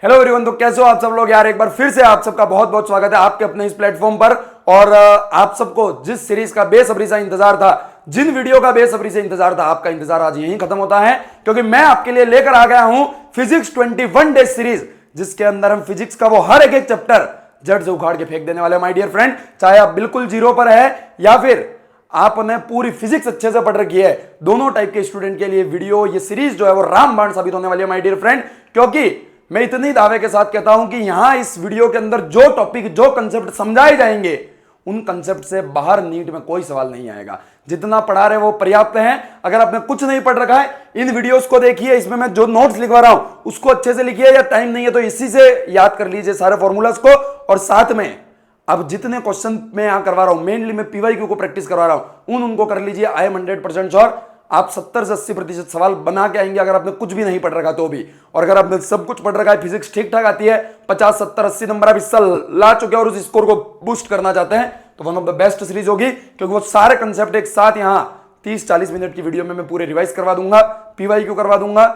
Hello everyone, तो कैसे हो आप सब लोग यार। एक बार फिर से आप सबका बहुत बहुत स्वागत है आपके अपने इस प्लेटफॉर्म पर। और आप सबको जिस सीरीज का बेसब्री से इंतजार था, जिन वीडियो का बेसब्री से इंतजार था, आपका इंतजार आज यहीं खत्म होता है, क्योंकि मैं आपके लिए लेकर आ गया हूं फिजिक्स 21 डेज सीरीज, जिसके अंदर हम फिजिक्स का वो हर एक चैप्टर जड़ से उखाड़ के फेंक देने वाले माय डियर फ्रेंड। चाहे आप बिल्कुल जीरो पर है या फिर आपने पूरी फिजिक्स अच्छे से पढ़ रखी है, दोनों टाइप के स्टूडेंट के लिए वीडियो ये सीरीज जो है वो रामबाण साबित होने वाली है माय डियर फ्रेंड। क्योंकि मैं इतनी दावे के साथ कहता हूं कि यहां इस वीडियो के अंदर जो टॉपिक, जो कंसेप्ट समझाए जाएंगे, उन कंसेप्ट से बाहर नीट में कोई सवाल नहीं आएगा। जितना पढ़ा रहे वो पर्याप्त है। अगर आपने कुछ नहीं पढ़ रखा है, इन वीडियोस को देखिए, इसमें मैं जो नोट्स लिखवा रहा हूं उसको अच्छे से लिखिए, या टाइम नहीं है तो इसी से याद कर लीजिए सारे फॉर्मूलाज को। और साथ में अब जितने क्वेश्चन मैं यहां करवा रहा हूं, मेनली मैं पीवाईक्यू को प्रैक्टिस करवा रहा हूं, उनको कर लीजिए। आई एम 100% श्योर आप 70 से 80% सवाल बना के आएंगे, अगर आपने कुछ भी नहीं पढ़ रखा तो भी। और अगर आपने सब कुछ पढ़ रखा है, फिजिक्स ठीक ठाक आती है, 50 70 80 नंबर आप इस साल ला चुके हैं और उस स्कोर को बूस्ट करना चाहते हैं, तो one of the best series होगी। क्योंकि वो सारे कंसेप्ट एक साथ यहां 30-40 मिनट की वीडियो में मैं पूरे रिवाइज करवा दूंगा, पीवाईक्यू करवा दूंगा,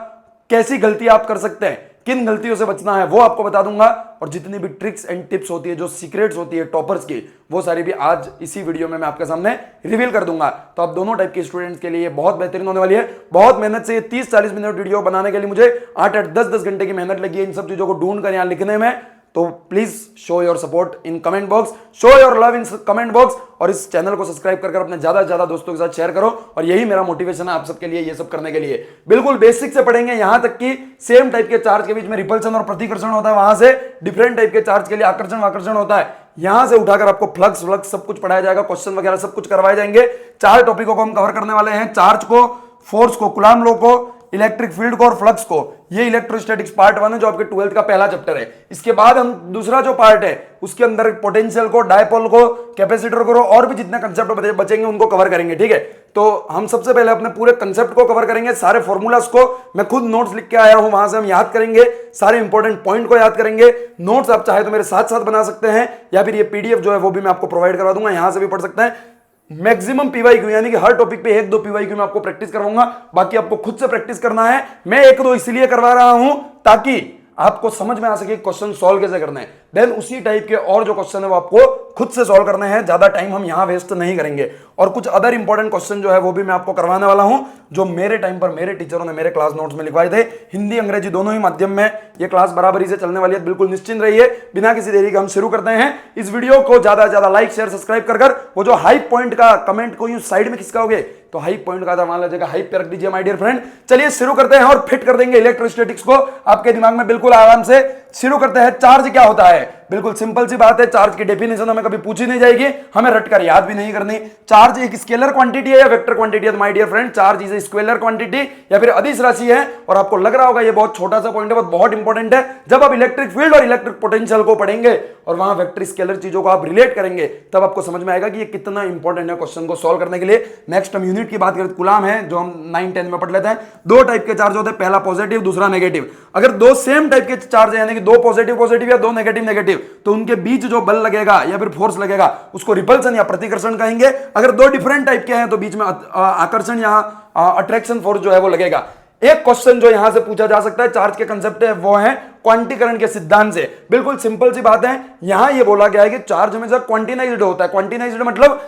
कैसी गलती आप कर सकते हैं, किन गलतियों से बचना है वो आपको बता दूंगा। और जितनी भी ट्रिक्स एंड टिप्स होती है, जो सीक्रेट्स होती है टॉपर्स की, वो सारी भी आज इसी वीडियो में मैं आपके सामने रिवील कर दूंगा। तो आप दोनों टाइप के स्टूडेंट्स के लिए ये बहुत बेहतरीन होने वाली है। बहुत मेहनत से ये 30-40 मिनट वीडियो बनाने के लिए मुझे 8-8 10-10 घंटे की मेहनत लगी है इन सब चीजों को ढूंढ कर यहां लिखने में। तो please show your support in comment box, show your love in comment box, और इस चैनल को सब्सक्राइब कर अपने ज्यादा से ज्यादा दोस्तों के साथ शेयर करो। और यही मेरा मोटिवेशन है आप सबके लिए, ये सब करने के लिए। बिल्कुल बेसिक से पढ़ेंगे, यहां तक कि सेम टाइप के चार्ज के बीच में रिपल्सन और प्रतिकर्षण होता है, वहां से डिफरेंट टाइप के चार्ज के लिए आकर्षण आकर्षण होता है, यहां से उठाकर आपको फ्लक्स व्लक्स सब कुछ पढ़ाया जाएगा, क्वेश्चन वगैरह सब कुछ करवाए जाएंगे। 4 टॉपिकों को हम कवर करने वाले हैं, चार्ज को, फोर्स को, कूलॉम लॉ को, इलेक्ट्रिक फील्ड को और फ्लक्स को। ये इलेक्ट्रोस्टैटिक्स पार्ट 1 है, जो आपके 12th का पहला चैप्टर है। इसके बाद हम दूसरा जो पार्ट है उसके अंदर पोटेंशियल को, डायपोल को, कैपेसिटर को और भी जितने कंसेप्ट बचेंगे उनको कवर करेंगे। ठीक है, तो हम सबसे पहले अपने पूरे कंसेप्ट को कवर करेंगे, सारे फॉर्मूलाज को मैं खुद नोट्स लिख के आया हूं, वहां से हम याद करेंगे, सारे इंपॉर्टेंट पॉइंट को याद करेंगे। नोट्स आप चाहे तो मेरे साथ साथ बना सकते हैं, या फिर ये पीडीएफ जो है वो भी मैं आपको प्रोवाइड करवा दूंगा, यहां से भी पढ़ सकते हैं। मैक्सिमम पीवाईक्यू यानी कि हर टॉपिक पे 1-2 पीवाईक्यू मैं आपको प्रैक्टिस करवाऊंगा, बाकी आपको खुद से प्रैक्टिस करना है। मैं 1-2 इसलिए करवा रहा हूं ताकि आपको समझ में आ सके क्वेश्चन सॉल्व कैसे करने हैं। देन उसी टाइप के और जो क्वेश्चन है वो आपको खुद से सॉल्व करने हैं, ज्यादा टाइम हम यहां वेस्ट नहीं करेंगे। और कुछ अदर इंपॉर्टेंट क्वेश्चन जो है वो भी मैं आपको करवाने वाला हूं, जो मेरे टाइम पर मेरे टीचरों ने मेरे क्लास नोट्स में लिखवाए थे। हिंदी अंग्रेजी दोनों ही माध्यम में ये क्लास बराबरी से चलने वाली है, बिल्कुल निश्चिंत रहिए। बिना किसी देरी के हम शुरू करते हैं। इस वीडियो को ज्यादा से ज्यादा लाइक शेयर सब्सक्राइब कर वो जो हाइप पॉइंट का कमेंट को यूं साइड में खिसकाओगे तो हाइप पॉइंट का मान लीजिएगा हाइप पे रख दीजिए माय डियर फ्रेंड। चलिए शुरू करते हैं और फिट कर देंगे इलेक्ट्रोस्टैटिक्स को आपके दिमाग में बिल्कुल आराम से। शुरू करते हैं। चार्ज क्या होता है? बिल्कुल सिंपल सी बात है, चार्ज की डेफिनेशन हमें कभी पूछी नहीं जाएगी, हमें रटकर याद भी नहीं करनी। चार्ज एक स्केलर क्वांटिटी है या वेक्टर क्वांटिटी है? My dear friend, charge is a scalar quantity या फिर अदिश राशि है। और आपको लग रहा होगा ये बहुत छोटा सा पॉइंट है, बहुत इंपॉर्टेंट है। जब आप इलेक्ट्रिक फील्ड और इलेक्ट्रिक पोटेंशियल को पढ़ेंगे और वहां वेक्टर स्केलर चीजों को आप रिलेट करेंगे, तब आपको समझ में आएगा कि ये कितना इंपॉर्टेंट है क्वेश्चन को सॉल्व करने के लिए। नेक्स्ट हम यूनिट की बात करें, कूलॉम है, जो हम 9-10 में पढ़ लेते हैं। 2 टाइप के चार्ज होते हैं, पहला पॉजिटिव, दूसरा नेगेटिव। अगर 2 सेम टाइप के चार्ज है, यानी कि 2 पॉजिटिव पॉजिटिव या 2 नेगेटिव नेगेटिव, तो उनके बीच जो बल लगेगा या फिर फोर्स लगेगा उसको रिपल्सन या प्रतिकर्षण कहेंगे। अगर 2 डिफरेंट टाइप के हैं तो बीच में आकर्षण या अट्रैक्शन फोर्स जो है वो लगेगा। एक क्वेश्चन जो यहां से पूछा जा सकता है चार्ज के कंसेप्ट है वो है क्वांटीकरण के सिद्धांत से। बिल्कुल सिंपल सी बात है, यहां ये बोला गया है कि चार्ज हमेशा क्वांटिनाइज्ड होता है। क्वांटिनाइज्ड मतलब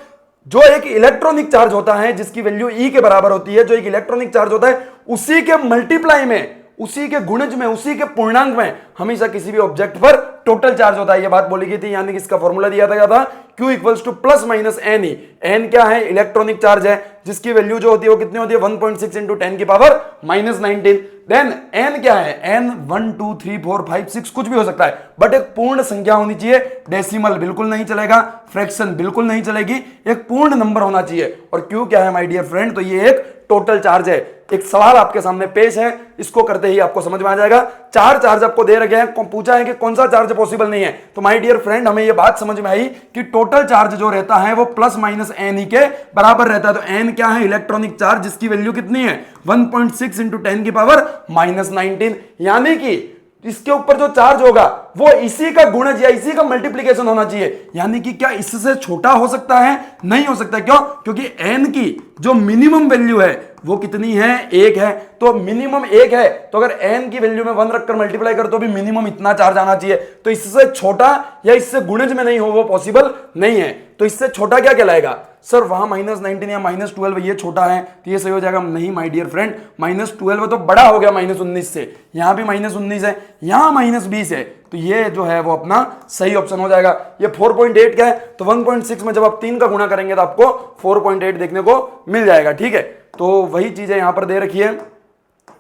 जो एक इलेक्ट्रॉनिक चार्ज होता है जिसकी वैल्यू E के बराबर होती है, जो एक इलेक्ट्रॉनिक चार्ज होता है उसी के मल्टीप्लाई में, उसी के गुणज में, उसी के पूर्णांक में हमेशा किसी भी ऑब्जेक्ट पर टोटल चार्ज होता है। ये बात बोली गई थी, यानी कि इसका फॉर्मूला दिया था Q equals to plus minus N ही। एन क्या है? इलेक्ट्रॉनिक चार्ज है, जिसकी वैल्यू जो होती है वो कितनी होती है? 1.6 इंटू 10 की पावर -19। देन एन क्या है? एन 1 2 3 4 5 6 कुछ भी हो सकता है, बट एक पूर्ण संख्या होनी चाहिए। डेसिमल बिल्कुल नहीं चलेगा, फ्रैक्शन बिल्कुल नहीं चलेगी, एक पूर्ण नंबर होना चाहिए। और Q क्या है माय डियर फ्रेंड? तो ये एक टोटल चार्ज है। एक सवाल आपके सामने पेश है, इसको करते ही आपको समझ में आ जाएगा। 4 चार्ज आपको दे रखे हैं, पूछा है कि कौन सा चार्ज पॉसिबल नहीं है। तो माय डियर फ्रेंड, हमें ये बात समझ में आई कि टोटल चार्ज जो रहता है वो प्लस माइनस एन ही के बराबर रहता है। तो एन क्या है? इलेक्ट्रॉनिक चार्ज, जिसकी वैल्यू कितनी है? 1.6 इंटू 10 की पावर -19। यानी कि इसके ऊपर जो चार्ज होगा वो इसी का गुणज या इसी का मल्टीप्लीकेशन होना चाहिए। यानी कि क्या इससे छोटा हो सकता है? नहीं हो सकता। क्यों? क्योंकि n की जो मिनिमम वैल्यू है वो कितनी है? 1 है। तो मिनिमम 1 है, तो अगर n की वैल्यू में 1 रखकर मल्टीप्लाई कर तो भी मिनिमम इतना चार्ज आना चाहिए। तो इससे छोटा या इससे गुणज में नहीं हो वो पॉसिबल नहीं है। तो इससे छोटा क्या कहलाएगा? सर वहां -19 या -12 ये छोटा है, तो ये सही हो जाएगा। नहीं माय डियर फ्रेंड, -12 तो बड़ा हो गया -19 से, यहां भी -19 है, यहां -20 है, तो ये जो है वो अपना सही ऑप्शन हो जाएगा। ये 4.8 का है, तो 1.6 में जब आप 3 का गुणा करेंगे तो आपको 4.8 देखने को मिल जाएगा। ठीक है, तो वही चीजें यहां पर दे रखी है।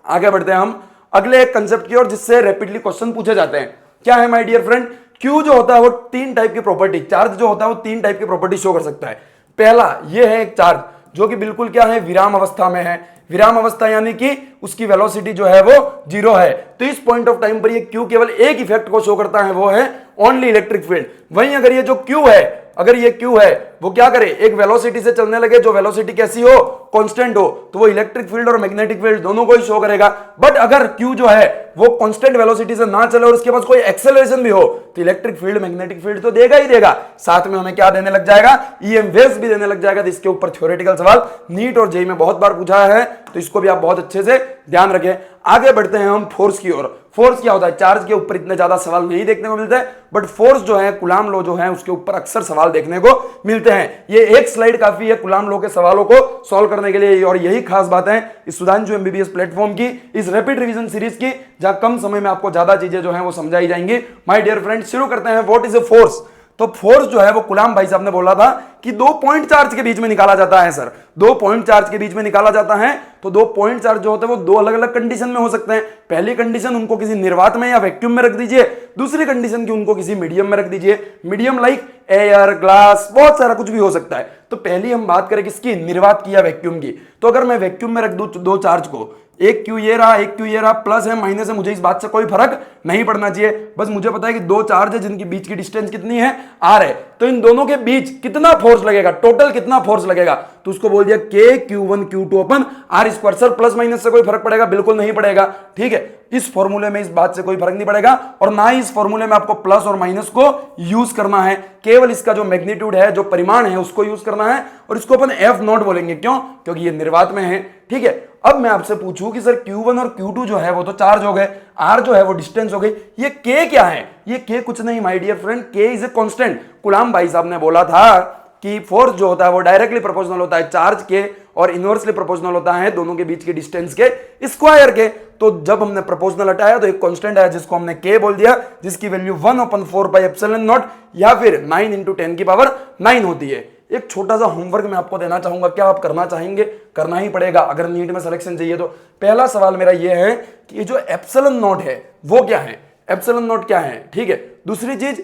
आगे बढ़ते हैं हम अगले एक कंसेप्ट की ओर, जिससे रैपिडली क्वेश्चन पूछे जाते हैं। क्या है माय डियर फ्रेंड? क्यू जो होता है वो 3 टाइप की प्रॉपर्टी, चार्ज जो होता है वो 3 टाइप की प्रॉपर्टी शो कर सकता है। पहला ये है एक चार्ज जो कि बिल्कुल क्या है? विराम अवस्था में है। विराम अवस्था यानी कि उसकी वेलोसिटी जो है वो 0 है। तो इस पॉइंट ऑफ टाइम पर ये क्यू केवल एक इफेक्ट को शो करता है, वो है ओनली इलेक्ट्रिक फील्ड। वहीं अगर ये जो क्यू है, अगर ये क्यू है वो क्या करे? एक वेलोसिटी से चलने लगे, जो वेलोसिटी कैसी हो? कांस्टेंट हो, तो वो इलेक्ट्रिक फील्ड और मैग्नेटिक फील्ड दोनों को ही शो करेगा। बट अगर क्यू जो है वो कांस्टेंट वेलोसिटी से ना चले और उसके पास कोई एक्सेलरेशन भी हो, तो इलेक्ट्रिक फील्ड मैग्नेटिक फील्ड तो देगा ही देगा, साथ में हमें क्या देने लग जाएगा? ईएम वेव्स भी देने लग जाएगा। तो इसके ऊपर थ्योरेटिकल सवाल नीट और जेईई में बहुत बार पूछा है, तो इसको भी आप बहुत अच्छे से ध्यान रखें। आगे बढ़ते हैं हम फोर्स की ओर। फोर्स क्या होता है? चार्ज के ऊपर इतने ज्यादा सवाल नहीं देखने को मिलते हैं, बट फोर्स जो है, कूलाम लॉ जो है, उसके ऊपर अक्सर सवाल देखने को मिलते हैं। ये एक स्लाइड काफी है कूलाम लॉ के सवालों को सॉल्व करने के लिए, और यही खास बात है इस सुधांशु एमबीबीएस प्लेटफॉर्म की, इस रैपिड रिवीजन सीरीज की, जहां कम समय में आपको ज्यादा चीजें जो है वो समझाई जाएंगी। माय डियर फ्रेंड, शुरू करते हैं। What is a force? तो फोर्स जो है वो कूलाम भाई साहब ने बोला था कि 2 पॉइंट चार्ज के बीच में निकाला जाता है। सर 2 पॉइंट चार्ज के बीच में निकाला जाता है, तो 2 पॉइंट चार्ज जो होते हैं वो 2 अलग अलग कंडीशन में हो सकते हैं। पहली कंडीशन, उनको किसी निर्वात में या वैक्यूम में रख दीजिए। दूसरी कंडीशन की उनको किसी मीडियम में रख दीजिए। मीडियम लाइक एयर, ग्लास, बहुत सारा कुछ भी हो सकता है। तो पहली हम बात करें किसकी? निर्वात की या वैक्यूम की। तो अगर मैं वैक्यूम में रख दूं 2 चार्ज को, एक क्यू ये रहा, एक क्यू ये रहा, प्लस है माइनस है, मुझे इस बात से कोई फर्क नहीं पड़ना चाहिए। बस मुझे पता है कि 2 चार्ज है जिनके बीच की डिस्टेंस कितनी है? आर है। तो इन दोनों के बीच कितना फोर्स लगेगा? टोटल कितना फोर्स लगेगा? तो उसको बोल दिया के Q1 Q2 upon r square. Sir plus minus से कोई फर्क पड़ेगा? बिल्कुल नहीं पड़ेगा। ठीक है, इस फॉर्मूले में इस बात से कोई फर्क नहीं पड़ेगा, और ना ही इस फॉर्मूले में आपको प्लस और माइनस को यूज करना है। केवल इसका जो मैग्नीट्यूड है, जो परिमाण है, उसको यूज करना है, और इसको अपन एफ नॉट बोलेंगे। क्यों? क्योंकि ये निर्वात में है। ठीक है, अब मैं आपसे पूछूं कि सर Q1 और Q2 जो है वो तो चार्ज हो गए, R जो है वो डिस्टेंस हो गई, ये K क्या है? ये K कुछ नहीं my dear friend, K is a constant. Coulomb भाई साहब ने बोला था कि फोर्स जो होता है वो डायरेक्टली प्रोपोर्शनल होता है चार्ज के, और इनवर्सली प्रोपोर्शनल होता है दोनों के बीच के डिस्टेंस के स्क्वायर के। तो जब हमने प्रोपोर्शनल हटाया तो एक कांस्टेंट आया जिसको हमने K बोल दिया, जिसकी वैल्यू 1/4πε0 या फिर 9 × 10⁹ होती है। एक छोटा सा होमवर्क मैं आपको देना चाहूंगा, क्या आप करना चाहेंगे? करना ही पड़ेगा अगर नीट में सिलेक्शन चाहिए तो। पहला सवाल मेरा यह है कि ये जो एप्सिलॉन नॉट है वो क्या है? एप्सिलॉन नॉट क्या है? ठीक है, दूसरी चीज,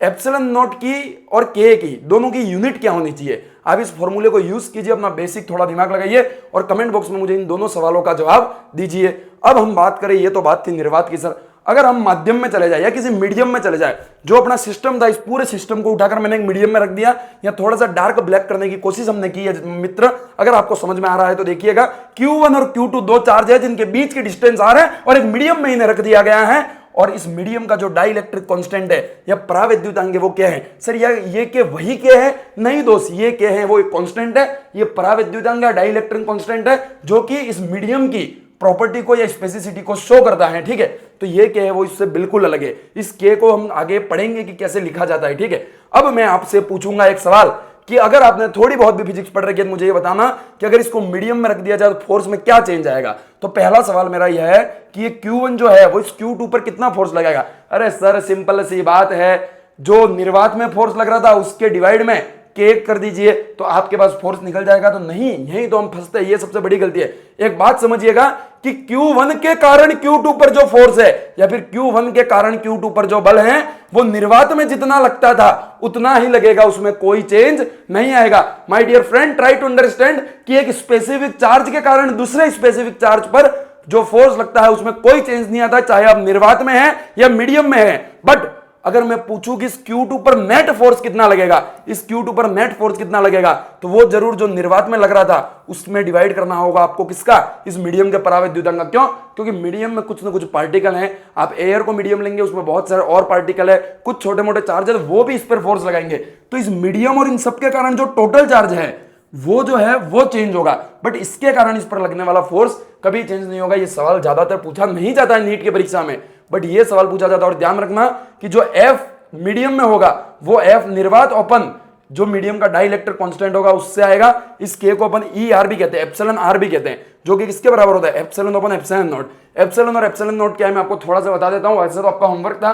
एप्सिलॉन नॉट की और के की दोनों की यूनिट क्या होनी चाहिए? आप इस फॉर्मूले को यूज कीजिए, अपना बेसिक थोड़ा दिमाग लगाइए, और कमेंट बॉक्स में मुझे इन दोनों सवालों का जवाब दीजिए। अब हम बात करें, ये तो बात थी निर्वात की। सर अगर हम माध्यम में चले जाए या किसी मीडियम में चले जाए, जो अपना सिस्टम था, इस पूरे सिस्टम को उठाकर मैंने एक मीडियम में रख दिया, या थोड़ा सा डार्क ब्लैक करने की कोशिश हमने की है मित्र, अगर आपको समझ में आ रहा है तो देखिएगा। Q1 और Q2 2 चार्ज है जिनके बीच की डिस्टेंस R है, और एक मीडियम में इन्हें रख दिया गया है, और इस मीडियम का जो डाइलेक्ट्रिक कांस्टेंट है या परावैद्युतांक है वो क्या है? सर ये के वही के है? नहीं दोस्त, ये के है वो एक कांस्टेंट है, ये परावैद्युतांक है, डाइलेक्ट्रिक कांस्टेंट है, जो कि इस मीडियम की प्रॉपर्टी को या स्पेसिसिटी को शो करता है। ठीक है, तो ये के है वो इससे बिल्कुल अलग है। इस के को हम आगे पढ़ेंगे कि कैसे लिखा जाता है। ठीक है, अब मैं आपसे पूछूंगा एक सवाल कि अगर आपने थोड़ी बहुत भी फिजिक्स पढ़ रखी है, मुझे ये बताना कि अगर इसको मीडियम में रख दिया जाए तो फोर्स में क्या चेंज आएगा। तो पहला सवाल मेरा यह है कि ये Q1 जो है वो इस Q2 पर कितना फोर्स लगेगा? अरे सर सिंपल सी बात है, जो निर्वात में फोर्स लग रहा था उसके डिवाइड में K कर दीजिए तो आपके पास फोर्स निकल जाएगा। तो नहीं, यही तो हम फंसते हैं, ये सबसे बड़ी गलती है। एक बात समझिएगा कि Q1 के कारण Q2 पर जो फोर्स है, या फिर Q1 के कारण Q2 पर जो बल है, वो निर्वात में जितना लगता था उतना ही लगेगा, उसमें कोई चेंज नहीं आएगा। My dear friend, try to understand कि एक स्पेसिफिक चार्ज के कारण दूसरे स्पेसिफिक चार्ज पर जो फोर्स लगता है उसमें कोई चेंज नहीं आता, चाहे आप निर्वात में है या मीडियम में है। बट अगर मैं पूछूं कि इस Q2 पर नेट फोर्स कितना लगेगा, इस Q2 पर नेट फोर्स कितना लगेगा, तो वो जरूर जो निर्वात में लग रहा था उसमें डिवाइड करना होगा आपको, किसका, इस मीडियम के परावैद्युतांक का। क्यों? क्योंकि मीडियम में कुछ ना कुछ पार्टिकल हैं, आप एयर को मीडियम लेंगे, उसमें बहुत सारे और पार्टिकल है, कुछ छोटे मोटे चार्ज है, वो भी इस पर फोर्स लगाएंगे, तो इस मीडियम और इन सबके कारण जो टोटल चार्ज है वो जो है वो चेंज होगा, बट इसके कारण इस पर लगने वाला फोर्स कभी चेंज नहीं होगा। ये सवाल ज्यादातर पूछा नहीं जाता है नीट की परीक्षा में, बट ये सवाल पूछा जाता है। और ध्यान रखना कि जो F मीडियम में होगा वो F निर्वात ओपन जो मीडियम का डाइलेक्ट्रिक कांस्टेंट होगा उससे आएगा। इस K को अपन ER भी कहते हैं, एप्सिलॉन R भी कहते हैं, जो कि किसके बराबर होता है, epsilon open epsilon not. Epsilon और एप्सिलॉन नॉट क्या है मैं आपको थोड़ा सा बता देता हूं, वैसे तो आपका होमवर्क था।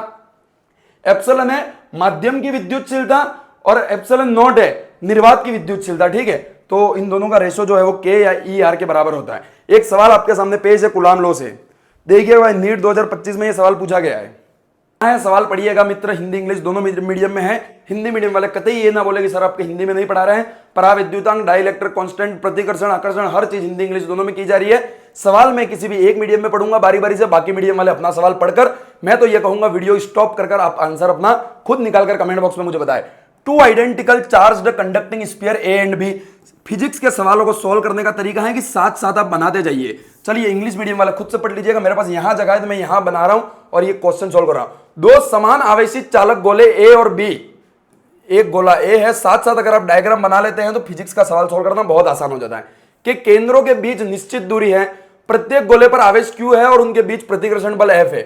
एप्सिलॉन है माध्यम की विद्युतशीलता और एप्सिलॉन नॉट है निर्वात की विद्युतशीलता, ठीक है। तो इन दोनों का रेशो जो है वो K या ER के बराबर होता है। एक सवाल आपके सामने पेश है कूलाम लॉ से, देखिएगा नीट 2025 में ये सवाल पूछा गया है। सवाल पढ़िएगा मित्र, हिंदी इंग्लिश दोनों मीडियम में है। हिंदी मीडियम वाले कतई ये ना बोले कि सर आपके हिंदी में नहीं पढ़ा रहे हैं। परावैद्युतांक, डाइलेक्ट्रिक कांस्टेंट, प्रतिकर्षण, आकर्षण, हर चीज हिंदी इंग्लिश दोनों में की जा रही है। सवाल मैं किसी भी एक मीडियम में पढ़ूंगा बारी बारी से, बाकी मीडियम वाले अपना सवाल पढ़कर, मैं तो ये कहूंगा वीडियो स्टॉप कर आप आंसर अपना खुद निकालकर कमेंट बॉक्स में मुझे बताए। Two identical charged conducting sphere a and b. Physics के सवालों को सोल्व करने का तरीका है कि साथ साथ आप बनाते जाइए। चलिए इंग्लिश मीडियम वाला खुद से पढ़ लीजिएगा, मेरे पास यहां जगह है तो मैं यहां बना रहा हूं और ये क्वेश्चन सोल्व कर रहा हूं। दो समान आवेशित चालक गोले ए और बी, एक गोला ए है, साथ साथ अगर आप डायग्राम बना लेते हैं तो फिजिक्स का सवाल सोल्व करना बहुत आसान हो जाता है। कि केंद्रों के बीच निश्चित दूरी है, प्रत्येक गोले पर आवेश Q है और उनके बीच प्रतिकर्षण बल F है।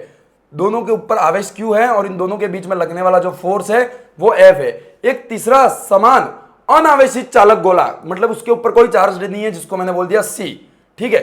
दोनों के ऊपर आवेश Q है और इन दोनों के बीच में लगने वाला जो फोर्स है वो F है। एक तीसरा समान अनावेशित चालक गोला, मतलब उसके ऊपर कोई चार्ज नहीं है, जिसको मैंने बोल दिया C, ठीक है,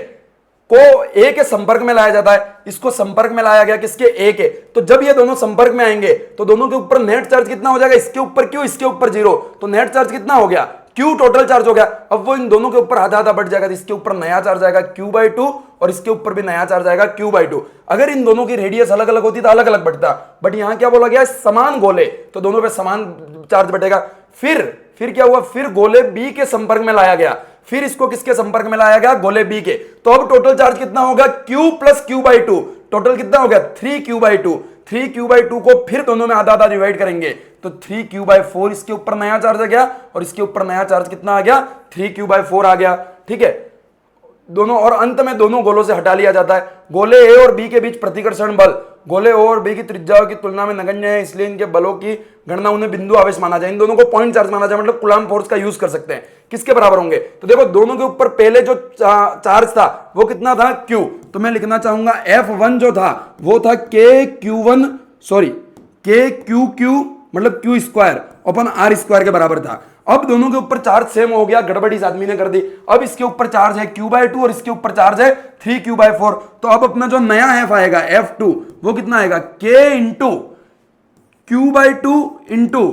को A के संपर्क में लाया जाता है। इसको संपर्क में लाया गया किसके, A के। तो जब ये दोनों संपर्क में आएंगे तो दोनों के ऊपर नेट चार्ज कितना हो जाएगा, इसके ऊपर Q, इसके ऊपर 0, तो नेट चार्ज कितना हो गया, Q टोटल चार्ज हो गया। अब वो इन दोनों के ऊपर आधा आधा बढ़ जाएगा, तो इसके ऊपर नया चार्ज आएगा Q/2 और इसके ऊपर भी नया चार्ज आएगा Q/2। अगर इन दोनों की रेडियस अलग अलग होती तो अलग अलग बढ़ता, बट यहां क्या बोला गया, समान गोले, तो दोनों पे समान चार्ज बढ़ेगा। फिर क्या हुआ, फिर गोले B के संपर्क में लाया गया, फिर इसको किसके संपर्क में लाया गया, गोले B के। तो अब टोटल चार्ज कितना होगा, Q प्लस Q/2, टोटल कितना हो गया 3Q/2। 3Q/2 को फिर दोनों में आधा आधा डिवाइड करेंगे तो 3Q/4, इसके ऊपर नया चार्ज आ गया और इसके ऊपर नया चार्ज कितना आ गया, 3Q/4 आ गया, ठीक है। दोनों, और अंत में दोनों गोलों से हटा लिया जाता है। गोले ए और बी के बीच प्रतिकर्षण बल, गोले ओ और बी की त्रिज्याओं की तुलना में नगण्य है, इसलिए इनके बलों की गणना उन्हें बिंदु आवेश माना जाए। इन दोनों को पॉइंट चार्ज माना जाए, मतलब कूलॉम फोर्स का यूज कर सकते हैं। किसके बराबर होंगे, तो देखो दोनों के ऊपर पहले जो चार्ज था वो कितना था, Q, तो मैं लिखना चाहूंगा F1 जो था वो था KQ मतलब Q² अपन R² के बराबर था। अब दोनों के ऊपर चार्ज सेम हो गया, गड़बड़ी इस आदमी ने कर दी। अब इसके ऊपर चार्ज है Q/2 और इसके ऊपर चार्ज है 3Q/4। तो अब अपना जो नया F आएगा F2 वो कितना आएगा, K into Q/2 into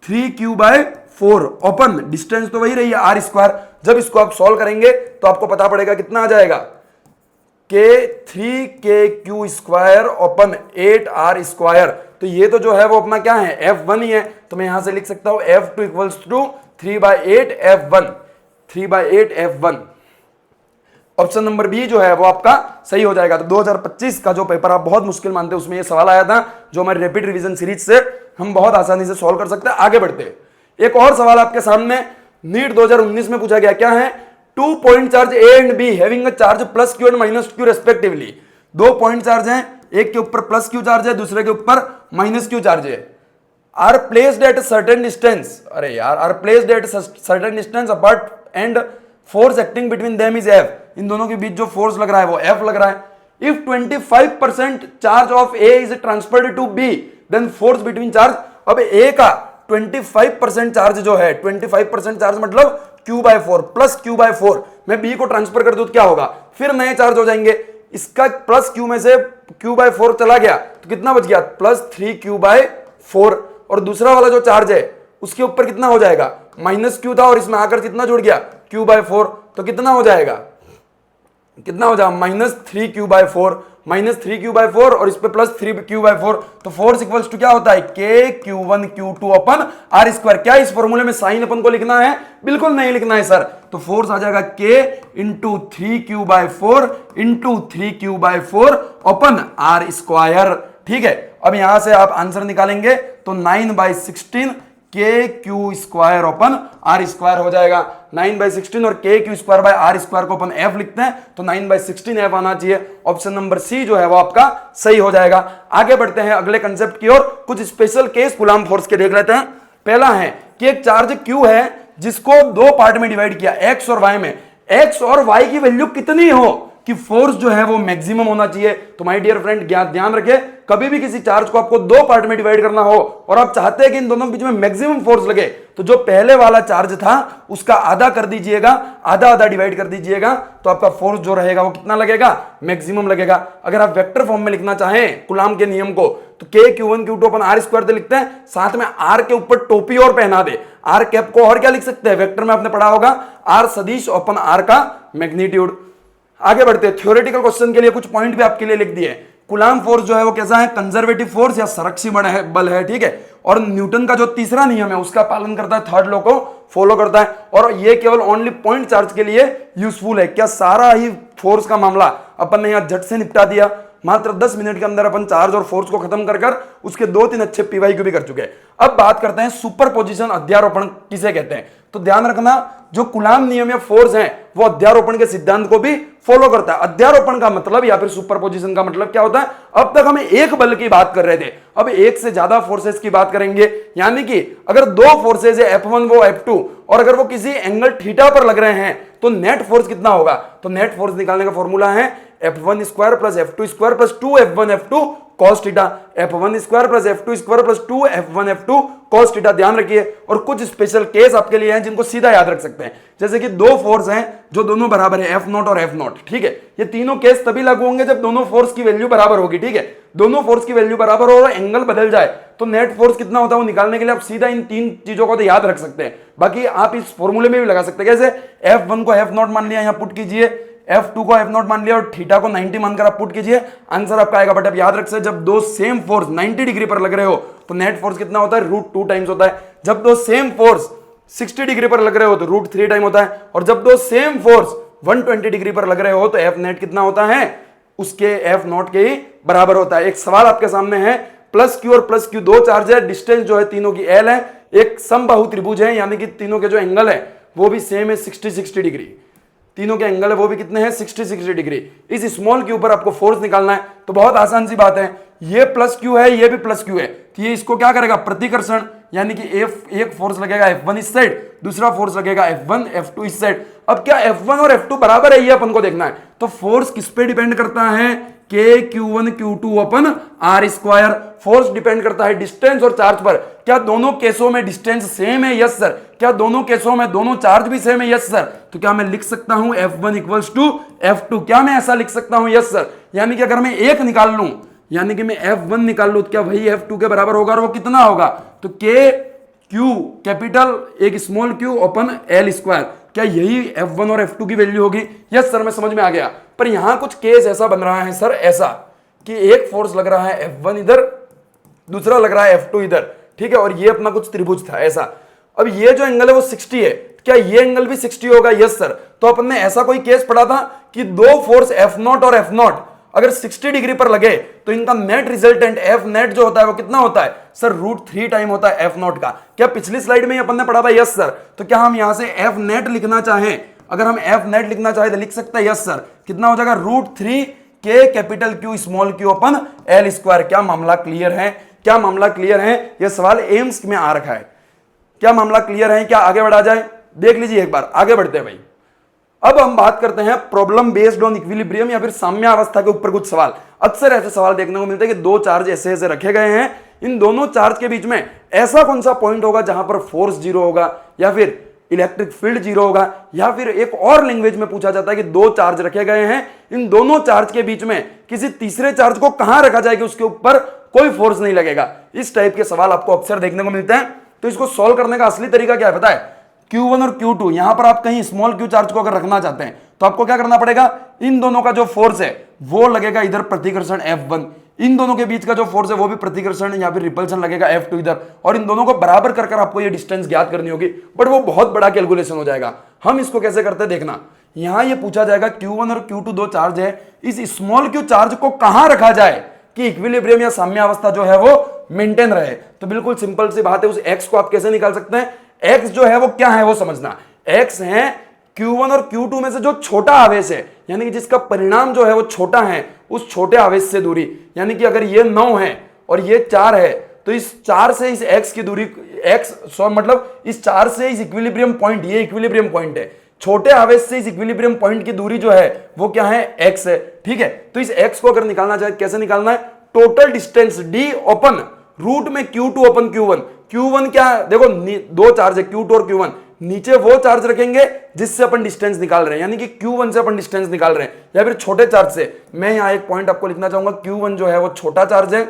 3Q/4 open distance तो वही रही है R²। जब इसको आप सॉल्व करेंगे तो आपको पता पड़ेगा कितना आ जाएगा, K 3KQ² ओपन 8R²। तो ये तो जो है वो अपना क्या है, F1 ही है। तो मैं यहां से लिख सकता हूं F2 equals to 3/8 F1, 3/8 F1। Option number b जो है वो आपका सही हो जाएगा। तो 2025 का जो पेपर आप बहुत मुश्किल मानते हैं उसमें ये सवाल आया था, जो हमारी रैपिड रिवीजन सीरीज से हम बहुत आसानी से सॉल्व कर सकते हैं। आगे बढ़ते एक और सवाल आपके सामने नीट 2019 में पूछा गया, क्या है, 2 point charge A and be having a charge plus Q and minus Q respectively. दो पॉइंट चार्ज हैं, एक के ऊपर प्लस Q चार्ज है, दूसरे के ऊपर माइनस Q चार्ज है। Are placed at certain distance, अरे यार, are placed at certain distance apart and force acting between them is F। इन दोनों के बीच जो फोर्स लग रहा है वो F लग रहा है। If 25% charge of A is transferred to B then force between charge. अब A का 25% चार्ज जो है, 25% चार्ज मतलब Q/4 प्लस Q/4, मैं B को ट्रांसफर कर दूं तो क्या होगा, फिर नए चार्ज हो जाएंगे। इसका प्लस Q में से Q/4 चला गया तो कितना बच गया, प्लस 3Q/4। और दूसरा वाला जो चार्ज है उसके ऊपर कितना हो जाएगा, माइनस Q था और इसमें आकर कितना जुड़ गया, Q/4। तो कितना हो जाएगा, कितना हो जाएगा, माइनस 3Q/4, माइनस 3Q/4 और इस पे प्लस 3Q/4। तो फोर्स इक्वल्स टू क्या होता है, KQ1Q2 अपन R²। क्या इस फॉर्मूले में साइन अपन को लिखना है, बिल्कुल नहीं लिखना है सर। तो फोर्स आ जाएगा K into 3Q/4 into 3Q/4 अपन R²। ठीक है, अब यहां से आप आंसर निकालेंगे तो तो 9/16 के q square upon r square हो जाएगा। 9/16 और k q square by r square को अपन एफ लिखते हैं, तो 9/16 एफ आना चाहिए। ऑप्शन नंबर सी जो है वो आपका सही हो जाएगा। आगे बढ़ते हैं अगले कंसेप्ट की ओर। कुछ स्पेशल केस कूलाम फोर्स के देख लेते हैं। पहला है कि एक चार्ज क्यू है जिसको दो पार्ट में डिवाइड किया, एक्स और वाई में। एक्स और वाई की वैल्यू कितनी हो कि फोर्स जो है वो मैक्सिमम होना चाहिए। तो माय डियर फ्रेंड ध्यान रखें, कभी भी किसी चार्ज को आपको दो पार्ट में डिवाइड करना हो और आप चाहते हैं कि इन दोनों के बीच में मैक्सिमम फोर्स लगे, तो जो पहले वाला चार्ज था उसका आधा कर दीजिएगा, आधा आधा डिवाइड कर दीजिएगा, तो आपका फोर्स जो रहेगा वो कितना लगेगा, मैक्सिमम लगेगा। अगर आप वेक्टर फॉर्म में लिखना चाहें कूलाम के नियम को, तो के Q1 Q2 upon r square लिखते हैं, साथ में आर के ऊपर टोपी और पहना दे, आर कैप को और क्या लिख सकते हैं, वेक्टर में आपने पढ़ा होगा आर सदिश अपन आर का मैग्नीट्यूड। आगे बढ़ते हैं, थ्योरेटिकल क्वेश्चन के लिए कुछ पॉइंट भी आपके लिए लिख दिए। कूलाम फोर्स जो है वो कैसा है, कंजर्वेटिव फोर्स या संरक्षी बल है, ठीक है। और न्यूटन का जो तीसरा नियम है उसका पालन करता है, थर्ड लॉ को फॉलो करता है, और ये केवल ओनली पॉइंट चार्ज के लिए यूजफुल है। क्या सारा ही फोर्स का मामला अपन ने यहां झट से निपटा दिया, मात्र 10 मिनट के अंदर अपन चार्ज और फोर्स को खत्म कर उसके 2-3 अच्छे पीवाईक्यू भी कर चुके हैं। अब बात करते हैं सुपरपोजिशन अध्यारोपण किसे कहते हैं। तो ध्यान रखना, जो कूलाम नियम या फोर्स है वो अध्यारोपण के सिद्धांत को भी फॉलो करता है। अध्यारोपण का मतलब या फिर सुपरपोजिशन का मतलब क्या होता है, अब तक हम एक बल की बात कर रहे थे, अब एक से ज्यादा फोर्सेस की बात करेंगे। यानी कि अगर दो फोर्सेस है F1 वो F2, और अगर वो किसी एंगल थीटा पर लग रहे हैं तो नेट फोर्स कितना होगा। तो नेट फोर्स निकालने का फॉर्मूला है F1 square plus F2 square plus 2F1 F2 cos theta. F1 square plus F2 square plus 2F1 F2 cos theta. ध्यान रखिए, और कुछ स्पेशल केस आपके लिए हैं जिनको सीधा याद रख सकते हैं। जैसे कि दो फोर्स हैं जो दोनों बराबर है, F0 और F0, ठीक है। ये तीनों केस तभी लागू होंगे जब दोनों फोर्स की वैल्यू बराबर होगी, ठीक है। दोनों फोर्स की वैल्यू बराबर हो और एंगल बदल जाए तो नेट फोर्स कितना होता है वो निकालने के लिए आप सीधा इन तीन चीजों को तो याद रख सकते हैं। बाकी आप इस फॉर्मूले में भी लगा सकते हैं। कैसे, F1 को F0 मान लिया, यहां पुट कीजिए, F2 को F0 मान लिया और थीटा को 90 मानकर आप पुट कीजिए, आंसर आपका आएगा। बट आप याद रख सकते, जब दो सेम फोर्स 90 डिग्री पर लग रहे हो तो नेट फोर्स कितना होता है, √2 टाइम्स होता है। जब दो सेम फोर्स 60 डिग्री पर लग रहे हो तो √3 टाइम होता है, और जब दो सेम फोर्स 120 डिग्री पर लग रहे हो तो F नेट कितना होता है, उसके F0 के ही बराबर होता है। एक सवाल आपके सामने है, प्लस क्यू और प्लस क्यू दो चार्ज है, डिस्टेंस जो है तीनों की L है, एक समबाहु त्रिभुज है, यानी कि तीनों के जो एंगल है वो भी सेम है 60 डिग्री, तीनों के एंगल है वो भी कितने हैं 60 डिग्री। इस स्मॉल क्यू पर आपको फोर्स निकालना है, तो बहुत आसान सी बात है, ये प्लस क्यू है ये भी प्लस क्यू है, तो ये इसको क्या करेगा, प्रतिकर्षण, यानी कि एक फोर्स लगेगा F1 इस साइड, दूसरा फोर्स लगेगा F1 F2 इस साइड। अब क्या F1 और F2 बराबर है ये अपन को देखना है, तो फोर्स किस पे डिपेंड करता है, k Q1 Q2 upon r square. Force depend करता है डिस्टेंस और चार्ज पर। क्या दोनों केसों में डिस्टेंस सेम है, यस सर। क्या दोनों केसों में दोनों चार्ज भी सेम है, यस सर। तो क्या मैं लिख सकता हूं F1 इक्वल्स टू F2, क्या मैं ऐसा लिख सकता हूं, यस सर। यानी कि अगर मैं एक निकाल लूं, यानी कि मैं F1 निकाल लूं, तो क्या वही F2 के बराबर होगा, और वो कितना होगा, तो के क्यू कैपिटल एक स्मॉल क्यू अपन L स्क्वायर, क्या यही F1 और F2 की वैल्यू होगी, यस सर मैं समझ में आ गया। पर यहां कुछ केस ऐसा बन रहा है सर, ऐसा कि एक फोर्स लग रहा है F1 इधर, दूसरा लग रहा है F2 इधर, ठीक है, और ये अपना कुछ त्रिभुज था ऐसा। अब ये जो एंगल है वो 60 है, क्या ये एंगल भी 60 होगा, यस सर। तो अपन ने ऐसा कोई केस पढ़ा था कि दो फोर्स F0 और F0 अगर 60 डिग्री पर लगे तो इनका नेट रिजल्टेंट F नेट जो होता है वो कितना होता है सर, √3 टाइम होता है F0 का। क्या पिछली स्लाइड में अपन ने पढ़ा था, यस सर। तो क्या हम यहां से F नेट लिखना चाहें, अगर हम F नेट लिखना चाहें तो लिख सकते हैं, यस सर। कितना हो जाएगा, √3 के कैपिटल Q स्मॉल Q अपन L स्क्वायर। क्या मामला क्लियर है, क्या मामला क्लियर है, यह सवाल एम्स में आ रखा है, क्या मामला क्लियर है, क्या आगे बढ़ा जाए, देख लीजिए एक बार, आगे बढ़ते हैं भाई। अब हम बात करते हैं प्रॉब्लम बेस्ड ऑन इक्विलिब्रियम या फिर साम्यावस्था के ऊपर कुछ सवाल। अक्सर ऐसे सवाल देखने को मिलते हैं कि दो चार्ज ऐसे ऐसे रखे गए हैं, इन दोनों चार्ज के बीच में ऐसा कौन सा पॉइंट होगा जहां पर फोर्स जीरो होगा, या फिर इलेक्ट्रिक फील्ड जीरो होगा, या फिर एक और लैंग्वेज में पूछा जाता है कि दो चार्ज रखे गए हैं, इन दोनों चार्ज के बीच में किसी तीसरे चार्ज को कहां रखा जाए कि उसके ऊपर कोई फोर्स नहीं लगेगा। इस टाइप के सवाल आपको अक्सर देखने को मिलते हैं। तो इसको सॉल्व करने का असली तरीका क्या है पता है, Q1 और Q2, यहां पर आप कहीं स्मॉल q चार्ज को अगर रखना चाहते हैं तो आपको क्या करना पड़ेगा, इन दोनों का जो फोर्स है वो लगेगा इधर प्रतिकर्षण F1, इन दोनों के बीच का जो फोर्स है वो भी प्रतिकर्षण या फिर रिपल्शन लगेगा F2 इधर, और इन दोनों को बराबर कर आपको ये डिस्टेंस ज्ञात करनी होगी। बट वो बहुत बड़ा कैलकुलेशन हो जाएगा। हम इसको कैसे करते हैं देखना, यहां ये पूछा जाएगा Q1 और Q2 दो चार्ज है, इस स्मॉल q चार्ज को कहां रखा जाए कि इक्विलिब्रियम या साम्यावस्था जो है वो मेंटेन रहे। तो बिल्कुल सिंपल सी बात है, उस x को आप कैसे निकाल सकते हैं? x जो है वो क्या है वो समझना। x है Q1 और Q2 में से जो छोटा आवेश है, यानी कि जिसका परिणाम जो है वो छोटा है, उस छोटे आवेश से दूरी। यानी कि अगर ये 9 है और ये 4 है, तो इस 4 से इस x की दूरी मतलब इस 4 से इस इक्विलिब्रियम पॉइंट, ये इक्विलिब्रियम पॉइंट है, छोटे आवेश से इस इक्विलिब्रियम पॉइंट की दूरी जो है वो क्या है? x है। ठीक है, तो इस x को अगर निकालना चाहे कैसे निकालना है? Total distance d open root में Q2 ओपन Q1। Q1 क्या है? देखो दो चार्ज है Q2 और Q1, नीचे वो चार्ज रखेंगे जिससे अपन डिस्टेंस निकाल रहे हैं, यानी कि Q1 से अपन डिस्टेंस निकाल रहे हैं, या फिर छोटे चार्ज से। मैं यहां एक पॉइंट आपको लिखना चाहूंगा, Q1 जो है वो छोटा चार्ज है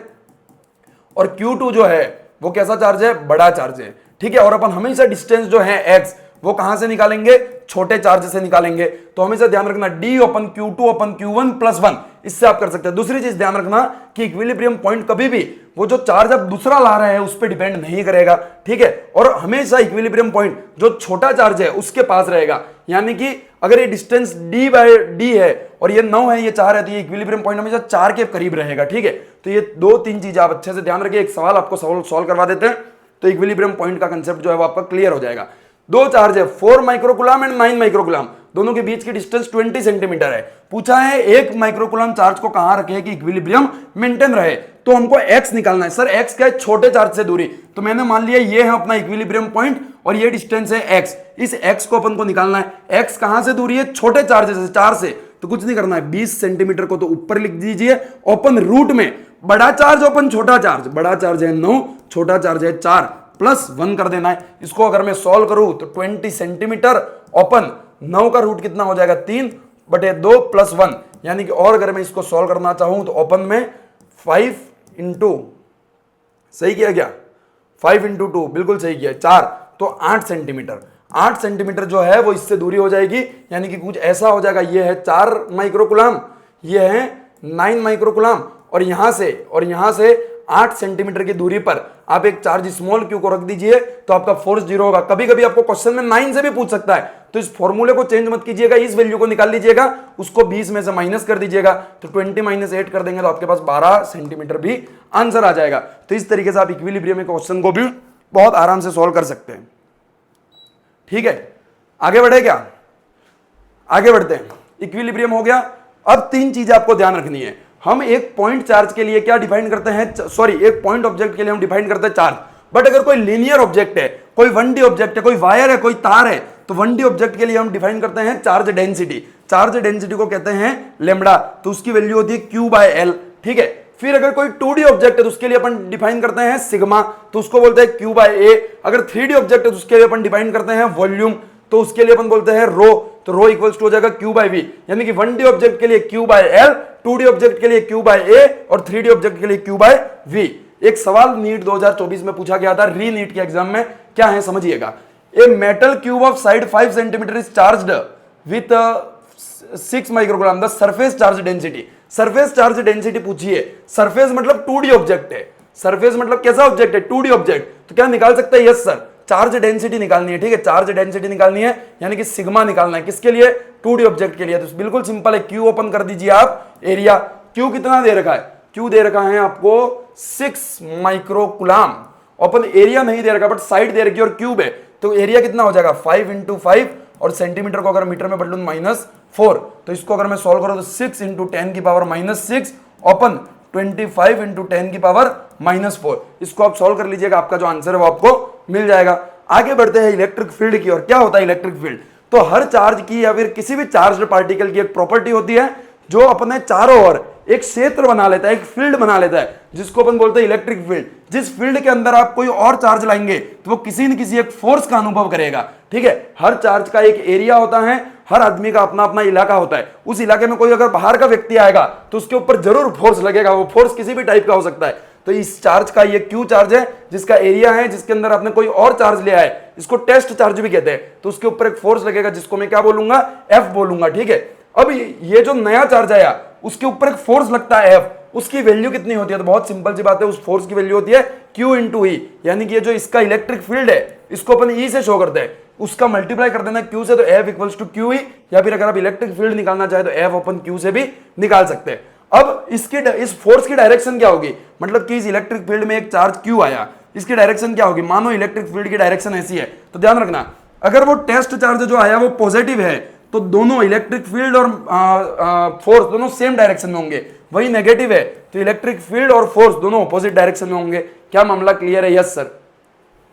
और Q2 जो है वो कैसा चार्ज है? बड़ा चार्ज है। ठीक है, और अपन हमेशा डिस्टेंस जो है x वो कहां से निकालेंगे? छोटे चार्ज से निकालेंगे। तो हमेशा ध्यान रखना d open Q2 open Q1 plus 1, इससे आप कर सकते हैं। दूसरी चीज ध्यान रखना कि इक्विलिब्रियम पॉइंट कभी भी वो जो चार्ज आप दूसरा ला रहे हैं उस पर डिपेंड नहीं करेगा। ठीक है, और हमेशा इक्विलिब्रियम पॉइंट जो छोटा चार्ज है उसके पास रहेगा। यानी कि अगर ये डिस्टेंस d बाय d है और ये 9 है, ये 4 है, तो ये इक्विलिब्रियम पॉइंट हमेशा 4 के करीब रहेगा। ठीक है, तो ये 2-3 चीज आप अच्छे से ध्यान रखिए। एक सवाल आपको सॉल्व करवा देते हैं, तो इक्विलिब्रियम पॉइंट का कंसेप्ट जो है वो आपका क्लियर हो जाएगा। दो चार्ज है 4 माइक्रोकुलाम एंड 9 माइक्रोकुलाम, दोनों के बीच की डिस्टेंस 20 सेंटीमीटर है। पूछा है 1 माइक्रोकुलाम चार्ज को कहां रखे कि इक्विलिब्रियम मेंटेन रहे, तो हमको x निकालना है। सर x क्या है? छोटे चार्ज से दूरी। तो मैंने मान लिया ये है अपना इक्विलिब्रियम पॉइंट और ये डिस्टेंस है x। इस x को अपन को निकालना है। x कहां से दूरी है? छोटे चार्ज से, 4 से। तो कुछ नहीं करना है, 20 सेंटीमीटर को तो ऊपर लिख दीजिए ओपन रूट में बड़ा चार्ज ओपन छोटा चार्ज। बड़ा चार्ज है 9, छोटा चार्ज है 4, प्लस 1 कर देना है। इसको अगर मैं सॉल्व करूं तो 20 सेंटीमीटर ओपन 9 का रूट कितना हो जाएगा? 3/2 प्लस 1, यानी कि और अगर मैं इसको सॉल्व करना चाहूं तो ओपन में 5 इंटू, सही किया क्या? 5 इंटू 2 बिल्कुल सही किया, 4, तो 8 सेंटीमीटर। 8 सेंटीमीटर जो है वो इससे दूरी हो जाएगी, यानी कि कुछ ऐसा हो जाएगा। ये है 4 माइक्रोकुलाम, ये है 9 माइक्रोकुलाम, और यहां से 8 सेंटीमीटर की दूरी पर आप एक चार्ज स्मॉल q को रख दीजिए तो आपका फोर्स 0 होगा। कभी कभी आपको क्वेश्चन में 9 से भी पूछ सकता है, तो इस फॉर्मूले को चेंज मत कीजिएगा, इस वैल्यू को निकाल लीजिएगा, उसको 20 में से माइनस कर दीजिएगा, तो 20 - 8 कर देंगे तो आपके पास 12 सेंटीमीटर भी आंसर आ जाएगा। तो इस तरीके से आप इक्विलिब्रियम के क्वेश्चन को भी बहुत आराम से सॉल्व कर सकते हैं। ठीक है, आगे बढ़े क्या? आगे बढ़ते हैं। इक्विलिब्रियम हो गया। अब 3 चीजें आपको ध्यान रखनी है। हम एक पॉइंट चार्ज के लिए क्या डिफाइन करते हैं? एक पॉइंट ऑब्जेक्ट के लिए हम डिफाइन करते हैं चार्ज। बट अगर कोई लीनियर ऑब्जेक्ट है, कोई 1D ऑब्जेक्ट है, कोई वायर है, कोई तार है, तो 1D ऑब्जेक्ट के लिए हम डिफाइन करते हैं चार्ज डेंसिटी। चार्ज डेंसिटी को कहते हैं लैम्बडा, तो उसकी वैल्यू होती है Q/L। ठीक है, फिर अगर कोई 2D ऑब्जेक्ट है तो उसके लिए अपन डिफाइन करते हैं सिग्मा, तो उसको बोलते हैं Q/A। अगर 3D ऑब्जेक्ट है तो उसके लिए अपन डिफाइन करते हैं वॉल्यूम, तो उसके लिए अपन बोलते हैं रो, तो रो इक्वल्स टू हो जाएगा Q/V। यानी कि 1D ऑब्जेक्ट के लिए Q/L, 2D ऑब्जेक्ट के लिए Q/A और 3D ऑब्जेक्ट के लिए Q/V। एक सवाल नीट 2024 में पूछा गया था, री नीट के एग्जाम में, क्या है समझिएगा। A metal cube of side 5 centimetre is charged with 6 microcoulomb the surface charge density. Surface charge density पूछिए। सरफेस मतलब 2D ऑब्जेक्ट है, सरफेस मतलब कैसा ऑब्जेक्ट है? 2D object. तो क्या निकाल सकते हैं? यस सर, चार्ज डेंसिटी निकालनी है। ठीक है, चार्ज डेंसिटी निकालनी है, यानी कि सिग्मा निकालना है। किसके लिए? 2D ऑब्जेक्ट के लिए। तो बिल्कुल सिंपल है, क्यू ओपन कर दीजिए आप, एरिया क्यू कितना दे रखा है? क्यू दे रखा है आपको 6 माइक्रोकुलाम। ओपन एरिया नहीं दे रखा, बट साइड दे रखी है और क्यूब है, तो एरिया कितना हो जाएगा? 5 × 5, और सेंटीमीटर को अगर मीटर में बदलूं -4, तो इसको अगर मैं सॉल्व करूं तो 6 × 10⁻⁻6 ओपन 25 × 10⁻⁻4। इसको आप सॉल्व कर लीजिएगा, आपका जो आंसर है वो आपको मिल जाएगा। आगे बढ़ते हैं इलेक्ट्रिक फील्ड की ओर। क्या होता है इलेक्ट्रिक फील्ड? तो हर चार्ज की या फिर किसी भी चार्ज पार्टिकल की एक प्रॉपर्टी होती है जो अपने चारों ओर एक क्षेत्र बना लेता है, एक फील्ड बना लेता है, जिसको अपन बोलते हैं इलेक्ट्रिक फील्ड। जिस फील्ड के अंदर आप कोई और चार्ज लाएंगे तो वो किसी न किसी एक फोर्स का अनुभव करेगा। ठीक है, हर चार्ज का एक एरिया होता है, हर आदमी का अपना अपना इलाका होता है। उस इलाके में कोई अगर बाहर का व्यक्ति आएगा तो उसके ऊपर जरूर फोर्स लगेगा, वो फोर्स किसी भी टाइप का हो सकता है। तो इस चार्ज का ये क्यू चार्ज है, जिसका एरिया है, जिसके अंदर आपने कोई और चार्ज लिया है, इसको टेस्ट चार्ज भी कहते हैं। तो उसके ऊपर एक फोर्स लगेगा जिसको मैं क्या बोलूंगा? एफ बोलूंगा। ठीक है, अब ये जो नया चार्ज आया उसके ऊपर एक फोर्स लगता है एफ, उसकी वैल्यू कितनी होती है? तो बहुत सिंपल सी बात है, उस फोर्स की वैल्यू होती है Q × E। यानी कि ये जो इसका इलेक्ट्रिक फील्ड है इसको अपन E से शो करते हैं, उसका मल्टीप्लाई कर देना Q से, तो F = QE। या फिर अगर आप इलेक्ट्रिक फील्ड निकालना चाहे तो F / Q से भी निकाल सकते हैं। अब इस फोर्स की डायरेक्शन क्या होगी, मतलब कि इस इलेक्ट्रिक फील्ड में एक चार्ज क्यू आया, इसकी डायरेक्शन क्या होगी, मानो इलेक्ट्रिक फील्ड की डायरेक्शन ऐसी है, तो ध्यान रखना अगर वो टेस्ट चार्ज जो आया वो पॉजिटिव है तो दोनों इलेक्ट्रिक फील्ड और फोर्स दोनों सेम डायरेक्शन में होंगे, वही नेगेटिव है तो इलेक्ट्रिक फील्ड और फोर्स दोनों ऑपोजिट डायरेक्शन में होंगे। क्या मामला क्लियर है? Yes sir.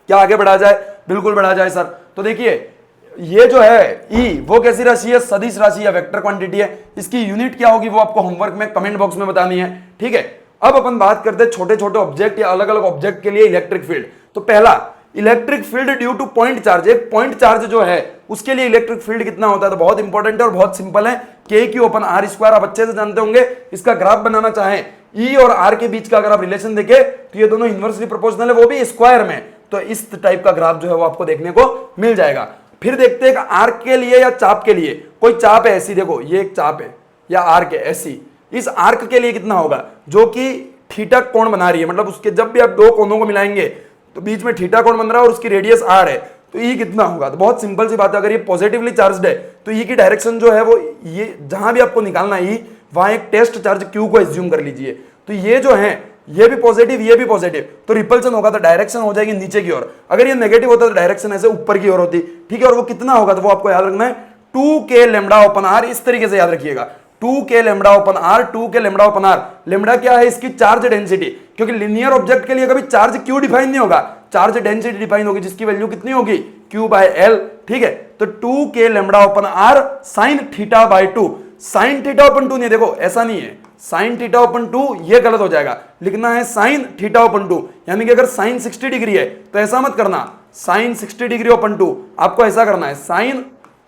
क्या आगे बढ़ा जाए? बिल्कुल बढ़ा जाए सर। तो देखिए ये जो है ई वो कैसी राशि है, सदिश राशि या वेक्टर क्वांटिटी है, इसकी यूनिट क्या होगी वो आपको होमवर्क में कमेंट बॉक्स में बतानी है, ठीक है। अब अपन बात करते हैं छोटे छोटे ऑब्जेक्ट या अलग अलग ऑब्जेक्ट के लिए इलेक्ट्रिक फील्ड। तो पहला electric field due two point charge, एक पॉइंट चार्ज जो है उसके लिए इलेक्ट्रिक फील्ड कितना होता है, तो बहुत इंपॉर्टेंट है और बहुत सिंपल है, के क्यू अपन आर स्क्वायर, आप अच्छे से जानते होंगे। इसका ग्राफ बनाना चाहें ई और आर के बीच का अगर आप रिलेशन देखें तो ये दोनों इनवर्सली प्रोपोर्शनल है, वो भी स्क्वायर में, तो इस टाइप का ग्राफ जो है वो आपको देखने को मिल जाएगा। फिर देखते हैं आर्क के लिए या चाप के लिए, कोई चाप है ऐसी, देखो ये एक चाप है या आर्क है ऐसी, इस आर्क के लिए कितना होगा जो कि थीटा कोण बना रही है, मतलब उसके जब भी आप दो कोनों को मिलाएंगे तो बीच में थीटा कोण बन रहा है और उसकी रेडियस आर है, तो ई कितना होगा, तो बहुत सिंपल सी बात है, अगर ये पॉजिटिवली चार्ज्ड है तो ई की डायरेक्शन जो है वो ये जहां भी आपको निकालना है वहां एक टेस्ट चार्ज क्यू को एज्यूम कर लीजिए, तो ये जो है ये भी पॉजिटिव ये भी पॉजिटिव, तो रिपल्सन होगा तो डायरेक्शन हो जाएगी नीचे की ओर, अगर ये नेगेटिव होता तो डायरेक्शन ऐसे ऊपर की ओर होती, ठीक है। और वो कितना होगा तो वो आपको याद रखना है 2k लैम्डा ओपन आर, इस तरीके से याद रखिएगा 2k lambda open r, 2k lambda open r. Lambda क्या है, इसकी चार्ज डेंसिटी, क्योंकि लिनियर ऑब्जेक्ट के लिए कभी चार्ज क्यू डिफाइन नहीं होगा, चार्ज डेंसिटी डिफाइन होगी जिसकी वैल्यू कितनी होगी Q बाय L, ठीक है। तो 2k lambda open r sine theta by 2, sine theta open 2 नहीं, देखो ऐसा नहीं है साइन थीटा ओपन 2, ये गलत हो जाएगा, लिखना है साइन थीटा ओपन 2, यानी कि अगर साइन 60 डिग्री है तो ऐसा मत करना साइन 60 डिग्री ओपन 2, आपको ऐसा करना है साइन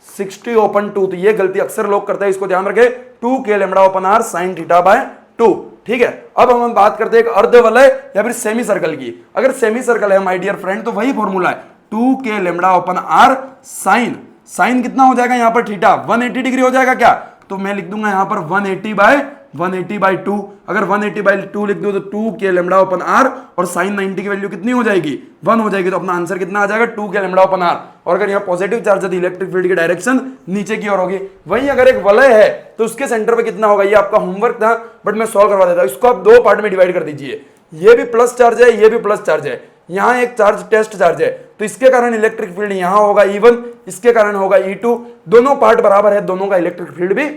60 ओपन 2, तो ये गलती अक्सर लोग करते हैं, इसको ध्यान रखें 2k lambda open r sine theta by 2, ठीक है। अब हम बात करते हैं एक अर्धवलय या फिर सेमी सर्कल की। अगर सेमी सर्कल है माय डियर फ्रेंड तो वही फॉर्मूला है 2k lambda open r sine, sine कितना हो जाएगा यहाँ पर थीटा 180 डिग्री हो जाएगा क्या, तो मैं लिख दूंगा यहाँ पर 180 बाय 2, अगर 180 बाय 2 लिख दो तो 2k लैम्डा ओपन आर और साइन 90 की वैल्यू कितनी हो जाएगी 1 हो जाएगी, तो अपना आंसर कितना आ जाएगा 2k लैम्डा ओपन आर। और अगर यहाँ पॉजिटिव चार्ज है तो इलेक्ट्रिक फील्ड की डायरेक्शन नीचे की ओर होगी। वहीं अगर एक वलय है तो उसके सेंटर पे कितना होगा, ये आपका होमवर्क था बट मैं सॉल्व करवा देता हूं, इसको आप दो पार्ट में डिवाइड कर दीजिए, ये भी प्लस चार्ज है ये भी प्लस चार्ज है, यहाँ एक चार्ज टेस्ट चार्ज है तो इसके कारण इलेक्ट्रिक फील्ड यहाँ होगा E1, इसके कारण होगा E2, दोनों पार्ट बराबर है, दोनों का इलेक्ट्रिक फील्ड भी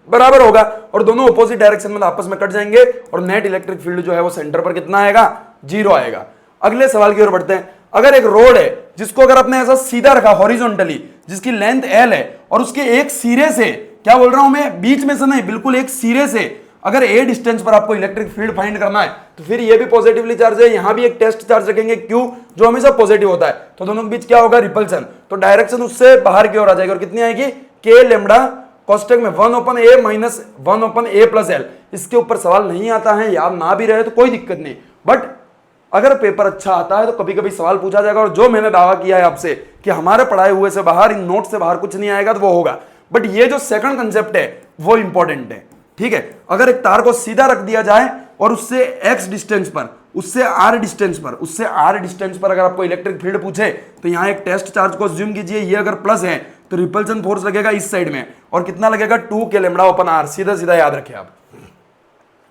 बराबर होगा और दोनों ऑपोजिट डायरेक्शन में आपस में कट जाएंगे और नेट इलेक्ट्रिक फील्ड जो है वो सेंटर पर कितना आएगा 0 आएगा। अगले सवाल की ओर बढ़ते हैं। अगर एक रोड है जिसको अगर आपने ऐसा सीधा रखा हॉरिजॉन्टली, जिसकी लेंथ L है और उसके एक सिरे से, क्या बोल रहा हूं मैं, बीच में से नहीं, बिल्कुल एक सिरे से अगर a डिस्टेंस पर आपको इलेक्ट्रिक फील्ड फाइंड करना है तो फिर ये भी पॉजिटिवली चार्ज है, यहां भी एक टेस्ट चार्ज रखेंगे Q जो हमेशा पॉजिटिव होता है, तो दोनों के बीच क्या होगा रिपल्सन, तो डायरेक्शन उससे बाहर की ओर आ जाएगी और कितनी आएगी k लैम्डा कोष्टक में 1/a minus 1/a plus L. इसके ऊपर सवाल नहीं आता है, याद ना भी रहे तो कोई दिक्कत नहीं, बट अगर पेपर अच्छा आता है तो कभी कभी सवाल पूछा जाएगा और जो मैंने दावा किया है आपसे कि हमारे पढ़ाए हुए से बाहर, इन नोट से बाहर कुछ नहीं आएगा तो वो होगा, बट ये जो सेकंड कंसेप्ट है वो इंपॉर्टेंट है, ठीक है। अगर एक तार को सीधा रख दिया जाए और उससे x डिस्टेंस पर, उससे r डिस्टेंस पर अगर आपको इलेक्ट्रिक फील्ड पूछे तो यहाँ एक टेस्ट चार्ज को अज्यूम कीजिए, ये अगर प्लस है तो रिपल्सन फोर्स लगेगा इस साइड में और कितना लगेगा 2k लैम्डा ओपन r, सीधा सीधा याद रखें आप।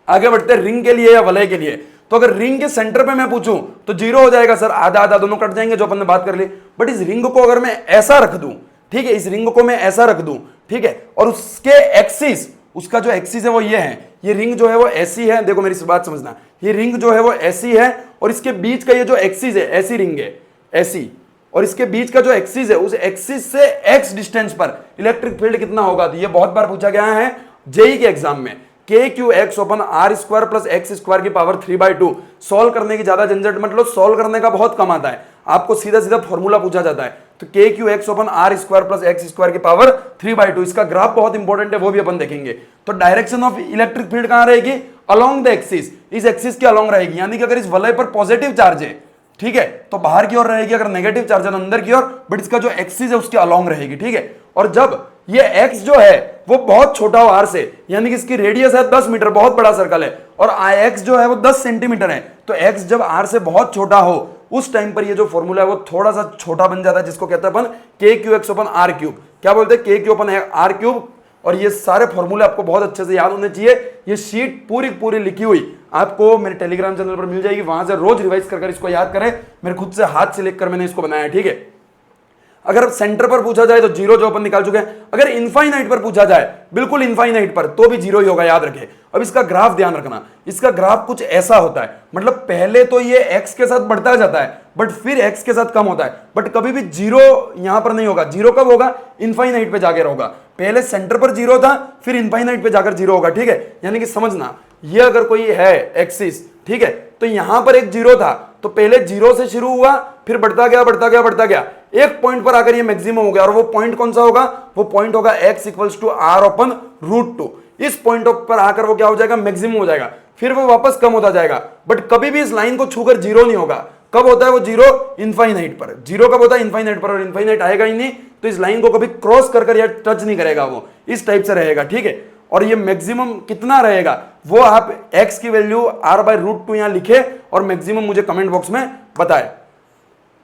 आगे बढ़ते हैं रिंग के लिए या वलय के लिए। तो अगर रिंग के सेंटर पे मैं पूछूं तो 0 हो जाएगा सर, आधा आधा दोनों कट जाएंगे जो अपन ने बात कर ली, बट इस रिंग को अगर मैं ऐसा रख दूं, ठीक है, इस रिंग को मैं ऐसा रख दूं, ठीक है, और उसके एक्सिस, उसका जो एक्सिस है वो ये है, ये रिंग जो है वो ऐसी है, देखो मेरी बात समझना, ये रिंग जो है वो ऐसी है और इसके बीच का ये जो एक्सिस है, ऐसी रिंग है ऐसी, और इसके बीच का जो एक्सिस है उस एक्सिस से x डिस्टेंस पर इलेक्ट्रिक फील्ड कितना होगा, तो ये बहुत बार पूछा गया है जेई के एग्जाम में, KQX open R square plus x square की पावर 3/2। सॉल्व करने की ज्यादा झंझट मतलब सॉल्व करने का बहुत कम आता है, आपको सीधा सीधा फॉर्मूला पूछा जाता है, तो KQX open R square plus x square की पावर 3/2। इसका ग्राफ बहुत इंपॉर्टेंट है, वो भी अपन देखेंगे। तो डायरेक्शन ऑफ इलेक्ट्रिक फील्ड कहां रहेगी, अलोंग द एक्सिस, इस एक्सिस के अलोंग रहेगी, यानी कि अगर इस वलय पर पॉजिटिव चार्ज है, ठीक है, तो बाहर की ओर रहेगी, अगर नेगेटिव चार्ज है तो अंदर की ओर, बट इसका जो एक्सिस है उसके अलोंग रहेगी, ठीक है। और जब ये x जो है वो बहुत छोटा हो r से, यानी कि इसकी रेडियस है 10 मीटर, बहुत बड़ा सर्कल है, और x जो है वो 10 सेंटीमीटर है, तो x जब r से बहुत छोटा हो उस टाइम पर ये जो फॉर्मूला है वो थोड़ा सा छोटा बन जाता है, जिसको कहते हैं अपन KQX ओपन R क्यूब। क्या बोलते हैं, KQ ओपन R क्यूब और ये सारे फॉर्मूले आपको बहुत अच्छे से याद होने चाहिए। ये शीट पूरी पूरी लिखी हुई आपको मेरे टेलीग्राम चैनल पर मिल जाएगी, वहां से रोज रिवाइज कर इसको याद करें। मेरे खुद से हाथ से लिखकर मैंने इसको बनाया है, ठीक है। अगर सेंटर पर पूछा जाए तो जीरो जो अपन निकाल चुके हैं, अगर इनफाइनाइट पर पूछा जाए, बिल्कुल इनफाइनाइट पर, तो भी जीरो ही होगा, याद रखें। अब इसका ग्राफ ध्यान रखना, इसका ग्राफ कुछ ऐसा होता है, मतलब पहले तो ये x के साथ बढ़ता जाता है बट फिर x के साथ कम होता है, बट कभी भी जीरो यहां पर नहीं होगा। जीरो कब होगा? इनफाइनाइट पे जाकर होगा। पहले सेंटर पर जीरो था, फिर इनफाइनाइट पे जाकर जीरो होगा, ठीक है। यानी कि समझना, ये अगर कोई है एक्सिस, ठीक है, तो यहां पर एक जीरो था, तो पहले जीरो से शुरू हुआ, फिर बढ़ता गया बढ़ता गया बढ़ता गया, एक पॉइंट पर आकर ये मैक्सिमम हो गया। और वो पॉइंट कौन सा होगा? वो पॉइंट होगा x इक्वल्स टू r अपन √2। इस पॉइंट पर आकर वो क्या हो जाएगा? मैक्सिमम हो जाएगा, फिर वो वापस कम होता जाएगा, बट कभी भी इस लाइन को छूकर जीरो नहीं होगा। कब होता है वो जीरो? इनफाइनाइट पर। जीरो कब होता है? इनफाइनाइट पर, और इनफाइनाइट आएगा ही नहीं, तो इस लाइन को कभी क्रॉस कर या टच नहीं करेगा, वो इस टाइप से रहेगा, ठीक है। और ये मैक्सिमम कितना रहेगा वो आप x की वैल्यू r/√2 यहां लिखे और मैक्सिमम मुझे कमेंट बॉक्स में बताए।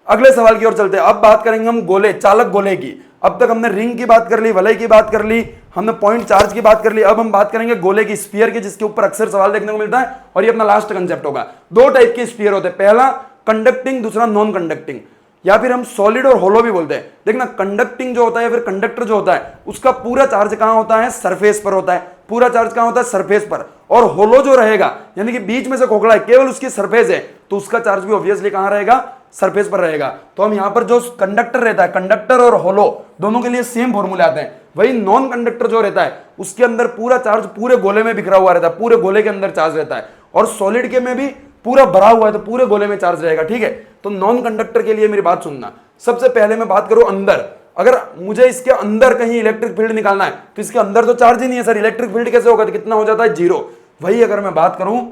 अगले सवाल की ओर चलते हैं। अब बात करेंगे हम गोले, चालक गोले की। अब तक हमने रिंग की बात कर ली, वलय की बात कर ली, हमने पॉइंट चार्ज की बात कर ली। अब हम बात करेंगे गोले की, स्फीयर की, जिसके ऊपर अक्सर सवाल देखने को मिलता है, और ये अपना लास्ट कंसेप्ट होगा। दो टाइप के स्फीयर होते हैं, पहला कंडक्टिंग, दूसरा नॉन कंडक्टिंग, या फिर हम सॉलिड और होलो भी बोलते हैं। देखना, कंडक्टिंग जो होता है या फिर कंडक्टर जो होता है, उसका पूरा चार्ज कहां होता है? सरफेस पर होता है। पूरा चार्ज कहां होता है? सरफेस पर। और होलो जो रहेगा, यानी कि बीच में से खोखला है, केवल उसकी सरफेस है, तो उसका चार्ज भी ऑब्वियसली कहां रहेगा? सरफेस पर रहेगा। तो हम यहां पर जो कंडक्टर रहता है, कंडक्टर और होलो दोनों के लिए सेम फॉर्मूले आते हैं। वही नॉन कंडक्टर जो रहता है, उसके अंदर पूरा चार्ज पूरे गोले में बिखरा हुआ रहता है, पूरे गोले के अंदर चार्ज रहता है। और सॉलिड के में भी पूरा भरा हुआ है, तो पूरे गोले में चार्ज रहेगा, ठीक है। तो नॉन कंडक्टर के लिए मेरी बात सुनना। सबसे पहले मैं बात करूं अंदर, अगर मुझे इसके अंदर कहीं इलेक्ट्रिक फील्ड निकालना है, तो इसके अंदर तो चार्ज ही नहीं है सर, इलेक्ट्रिक फील्ड कैसे होगा? तो कितना हो जाता है? जीरो। वही अगर मैं बात करूं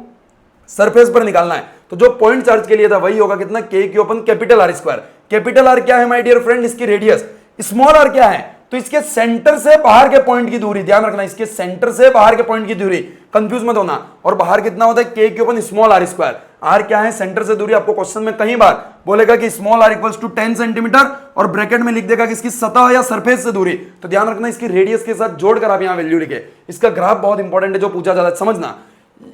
सरफेस पर निकालना है, तो जो पॉइंट चार्ज के लिए था वही होगा कितना? k/R²। कैपिटल आर क्या है माय डियर फ्रेंड? इसकी रेडियस। स्मॉल आर क्या है? तो इसके सेंटर से बाहर के पॉइंट की दूरी, ध्यान रखना, इसके सेंटर से बाहर के पॉइंट की दूरी, कंफ्यूज मत होना। और बाहर कितना होता है? k/r²। आर क्या है? सेंटर से दूरी। आपको क्वेश्चन में कई बार बोलेगा कि small r equals to 10 centimetre, और ब्रैकेट में लिख देगा कि इसकी सतह या सरफेस से दूरी। तो ध्यान रखना, इसकी रेडियस के साथ जोड़कर आप यहां वैल्यू लिखे। इसका ग्राफ बहुत इंपॉर्टेंट है, जो पूछा जाता है, समझना।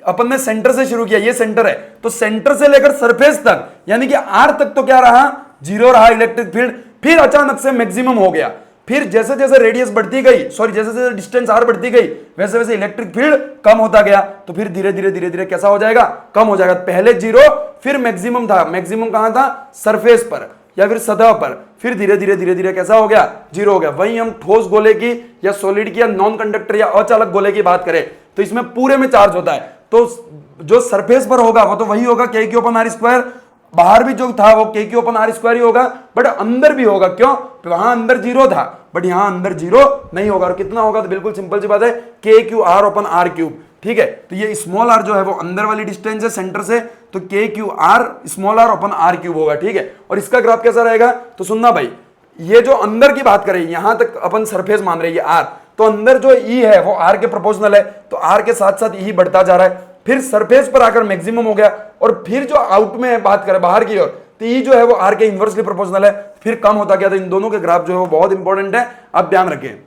अपन ने सेंटर से शुरू किया, ये सेंटर है, तो सेंटर से लेकर सरफेस तक, यानी कि आर तक तो क्या रहा? जीरो रहा इलेक्ट्रिक फील्ड। फिर अचानक से मैक्सिमम हो गया। फिर जैसे जैसे रेडियस बढ़ती गई, सॉरी जैसे जैसे डिस्टेंस आर बढ़ती गई, वैसे वैसे इलेक्ट्रिक फील्ड कम होता गया। तो फिर धीरे धीरे धीरे धीरे कैसा हो जाएगा? कम हो जाएगा। पहले जीरो, फिर मैक्सिमम था। मैक्सिमम कहां था? सरफेस पर या फिर सतह पर। फिर धीरे धीरे धीरे धीरे कैसा हो गया? जीरो हो गया। वही हम ठोस गोले की या सॉलिड की या नॉन कंडक्टर या अचालक गोले की बात करें, तो इसमें पूरे में चार्ज होता है। तो जो सरफेस पर होगा वो तो वही होगा k/r²। बाहर भी जो था वो k/r² ही होगा, बट अंदर भी होगा। क्यों? तो वहां अंदर जीरो था, बट यहां अंदर जीरो नहीं होगा। और कितना होगा? तो बिल्कुल सिंपल सी बात है, k/r/r³। ठीक है, तो ये स्मॉल आर जो है वो अंदर वाली डिस्टेंस है सेंटर से, तो k/r/r³ होगा। ठीक है, और इसका ग्राफ कैसा रहेगा? तो सुनना भाई, ये जो अंदर की बात करें, यहां तक अपन सरफेस मान रहे हैं आर, तो अंदर जो ई है वो आर के प्रोपोर्शनल है, तो आर के साथ साथ ई बढ़ता जा रहा है। फिर सरफेस पर आकर मैक्सिमम हो गया, और फिर जो आउट में बात करें बाहर की ओर, तो ई जो है वो आर के इनवर्सली प्रोपोर्शनल है, फिर कम होता गया। तो इन दोनों के ग्राफ जो है वो बहुत इंपॉर्टेंट है, आप ध्यान रखें।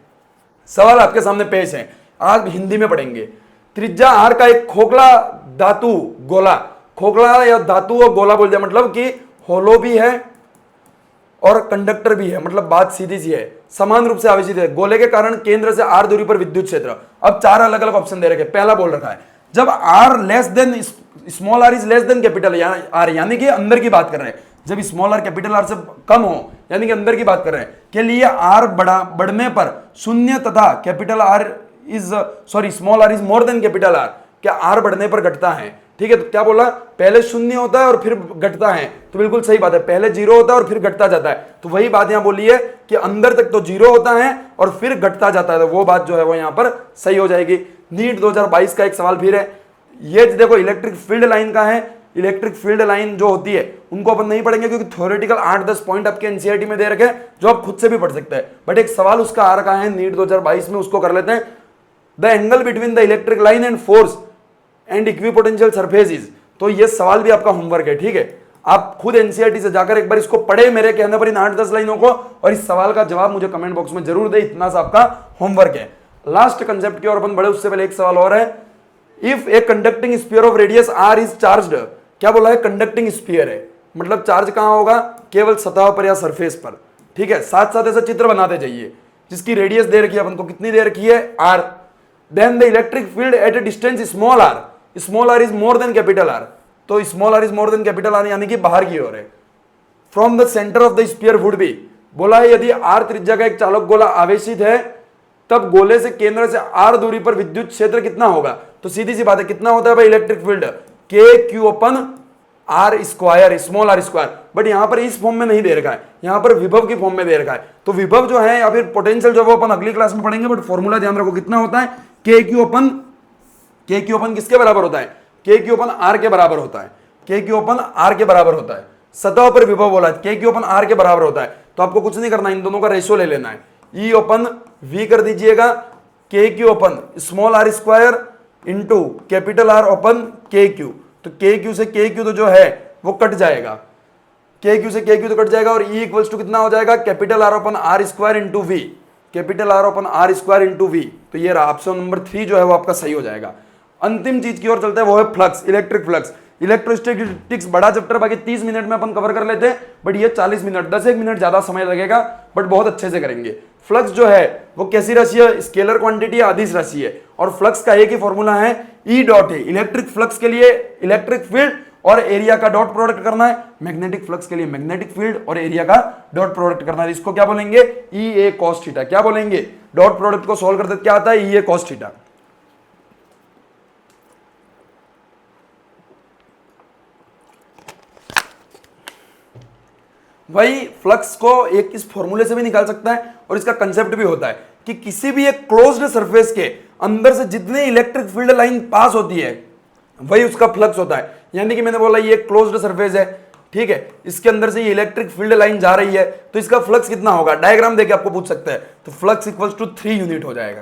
सवाल आपके सामने पेश है, आज हिंदी में पढ़ेंगे। त्रिज्या आर का एक खोखला धातु गोला, खोखला या धातु और गोला बोल दिया, मतलब कि होलो भी है और कंडक्टर भी है, मतलब बात सीधी सी है, समान रूप से आवेशित है। गोले के कारण केंद्र से आर दूरी पर विद्युत क्षेत्र। अब चार अलग अलग ऑप्शन दे रखे। पहला बोल रखा है, जब r less than small are is less than capital are, यानी कि अंदर की बात कर रहे हैं, जब स्मॉल आर कैपिटल आर से कम हो, यानी कि अंदर की बात कर रहे हैं, के लिए आर बढ़ने पर शून्य तथा capital r is sorry small are is more than capital r, क्या आर बढ़ने पर घटता है। ठीक है, तो क्या बोला? पहले शून्य होता है और फिर घटता है, तो बिल्कुल सही बात है, पहले जीरो होता है और फिर घटता जाता है। तो वही बात यहां बोली है कि अंदर तक तो जीरो होता है और फिर घटता जाता है, तो वो बात जो है वो यहां पर सही हो जाएगी। नीट 2022 का एक सवाल फिर है, ये देखो इलेक्ट्रिक फील्ड लाइन का है। इलेक्ट्रिक फील्ड लाइन जो होती है उनको अपन नहीं पढ़ेंगे, क्योंकि थ्योरेटिकल 8-10 पॉइंट आपके एनसीईआरटी में दे रखे हैं, जो आप खुद से भी पढ़ सकते हैं। बट एक सवाल उसका आ रखा है नीट 2022 में, उसको कर लेते हैं। The angle between the electric line and force and equipotential surfaces. तो ये सवाल भी आपका होमवर्क है। ठीक है, आप खुद एनसीईआरटी से जाकर एक बार इसको पढ़े मेरे कहने पर इन 8-10 लाइनों को, और इस सवाल का जवाब मुझे कमेंट बॉक्स में जरूर दे, इतना सा आपका होमवर्क है। लास्ट कंसेप्ट की ओर अपन बढ़े उससे पहले एक सवाल और है। If a conducting sphere of radius r is charged, क्या बोला है, कंडक्टिंग स्फीयर है, मतलब चार्ज कहां होगा, केवल सतह पर या सरफेस पर। ठीक है, साथ साथ ऐसा चित्र बनाते जाइए जिसकी रेडियस दे रखी है अपन को, कितनी दे रखी है, R. Then the electric field at a distance small are is more than capital R, तो small are is more than capital are यानी कि बाहर की ओर है। From the centre of the sphere would be, बोला है यदि आर त्रिज्या का एक चालक गोला आवेशित है तब गोले से केंद्र से आर दूरी पर विद्युत क्षेत्र कितना होगा। तो सीधी सी बात है, कितना होता है भाई electric field, k q upon r square, small r square. But यहां पर इस फॉर्म में नहीं दे रखा है, यहां पर विभव की फॉर्म में दे रखा है। तो विभव जो है या फिर पोटेंशियल जो वो अपन अगली क्लास में पढ़ेंगे, बट फॉर्मूला ध्यान रखो कितना होता है, के क्यू अपन किसके बराबर होता है, के क्यू अपन आर के बराबर होता है, के क्यू अपन आर के बराबर होता है। सतह पर विभव बोला है, के क्यू अपन आर के बराबर होता है। तो आपको कुछ नहीं करना, इन दोनों का रेशियो ले लेना है, ई ओपन वी कर दीजिएगा, k q open small r square into capital r open k q. तो के क्यू से के क्यू तो जो है वो कट जाएगा, के क्यू से के क्यू तो कट जाएगा, और ई इक्वल्स टू कितना हो जाएगा, capital r open r square into v, capital r open r square into v. तो ये रहा ऑप्शन नंबर 3 जो है वो आपका सही हो जाएगा। अंतिम चीज की ओर चलते हैं, वो है फ्लक्स, इलेक्ट्रिक फ्लक्स। इलेक्ट्रोस्टैटिक्स बड़ा चैप्टर, बाकी 30 मिनट में अपन कवर कर लेते हैं, बट ये 40 मिनट, 10-1 मिनट ज्यादा समय लगेगा, बट बहुत अच्छे से करेंगे। फ्लक्स जो है वो कैसी राशि है, स्केलर क्वांटिटी या अदिश राशि है, और फ्लक्स का एक ही फॉर्मूला है, ई डॉट है। इलेक्ट्रिक फ्लक्स के लिए इलेक्ट्रिक फील्ड और एरिया का डॉट प्रोडक्ट करना है, मैग्नेटिक फ्लक्स के लिए मैग्नेटिक फील्ड और एरिया का डॉट प्रोडक्ट करना है। इसको क्या बोलेंगे, ई ए कॉस थीटा। क्या बोलेंगे, डॉट प्रोडक्ट को सॉल्व करते क्या आता है, ई ए कॉस थीटा। वही फ्लक्स को एक इस फॉर्मूले से भी निकाल सकता है, और इसका कंसेप्ट भी होता है कि किसी भी एक क्लोज्ड सरफेस के अंदर से जितने इलेक्ट्रिक फील्ड लाइन पास होती है वही उसका फ्लक्स होता है। यानी कि मैंने बोला ये क्लोज्ड सरफेस है, ठीक है, इसके अंदर से ये इलेक्ट्रिक फील्ड लाइन जा रही है, तो इसका फ्लक्स कितना होगा, डायग्राम देके आपको पूछ सकते हैं। तो फ्लक्स इक्वल्स टू 3 यूनिट हो जाएगा।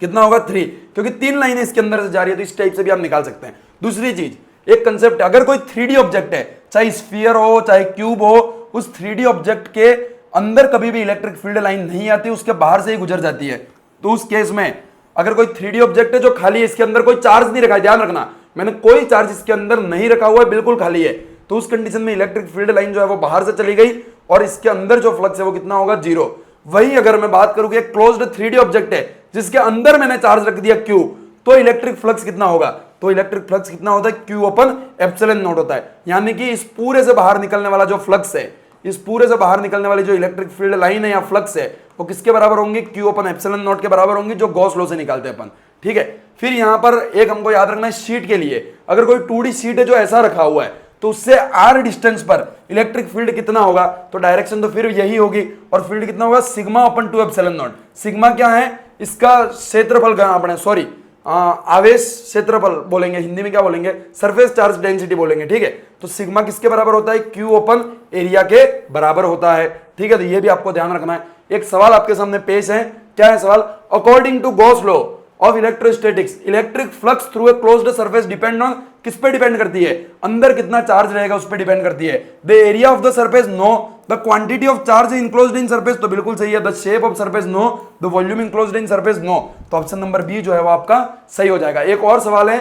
कितना होगा, 3, क्योंकि 3 लाइनें इसके अंदर से जा रही है, तो इस टाइप से भी आप निकाल सकते हैं। दूसरी चीज, एक कंसेप्ट, अगर कोई 3D ऑब्जेक्ट है, चाहे स्फीयर हो चाहे क्यूब हो, उस 3D ऑब्जेक्ट के अंदर कभी भी इलेक्ट्रिक फील्ड लाइन नहीं आती, उसके बाहर से ही गुजर जाती है। तो उस केस में अगर कोई 3D ऑब्जेक्ट है जो खाली है, इसके अंदर कोई चार्ज नहीं रखा है, ध्यान रखना, मैंने कोई चार्ज इसके अंदर नहीं रखा हुआ है, बिल्कुल खाली है, तो उस कंडीशन में इलेक्ट्रिक फील्ड लाइन जो है वो बाहर से चली गई, और इसके अंदर जो फ्लक्स है वो कितना होगा, 0। वही अगर मैं बात करूं कि एक क्लोज्ड 3D ऑब्जेक्ट है जिसके अंदर मैंने चार्ज रख दिया Q, तो इलेक्ट्रिक फ्लक्स कितना होगा, तो इलेक्ट्रिक फ्लक्स कितना होता है, Q ओपन एप्सिलॉन नॉट होता है। यानी कि इस पूरे से बाहर निकलने वाला जो फ्लक्स है, इस पूरे से बाहर निकलने वाली जो इलेक्ट्रिक फील्ड लाइन है या फ्लक्स है, वो किसके बराबर होंगे, Q ओपन एप्सिलॉन नॉट के बराबर होंगे, जो गॉस लॉ से निकालते हैं अपन। ठीक है, फिर यहां पर एक हमको याद रखना है, शीट के लिए अगर कोई 2D शीट है जो ऐसा रखा हुआ है, तो उससे r डिस्टेंस पर इलेक्ट्रिक फील्ड कितना होगा, तो डायरेक्शन तो फिर यही होगी, और फील्ड कितना होगा, sigma open 2 epsilon not. Sigma क्या है, इसका क्षेत्रफल अपने सॉरी आवेश क्षेत्रफल बोलेंगे, हिंदी में क्या बोलेंगे, सरफेस चार्ज डेंसिटी बोलेंगे। ठीक है, तो सिग्मा किसके बराबर होता है, Q ओपन एरिया के बराबर होता है। ठीक है, तो ये भी आपको ध्यान रखना है। एक सवाल आपके सामने पेश है, क्या है सवाल, according to Gauss law of electrostatics electric flux through a closed surface depend on, किस पे डिपेंड करती है, अंदर कितना चार्ज रहेगा उस पे डिपेंड करती है। The area of the surface no, the quantity of charge enclosed in surface, तो बिल्कुल सही है, the shape of surface no, the volume enclosed in surface no. तो ऑप्शन नंबर बी जो है वो आपका सही हो जाएगा। एक और सवाल है,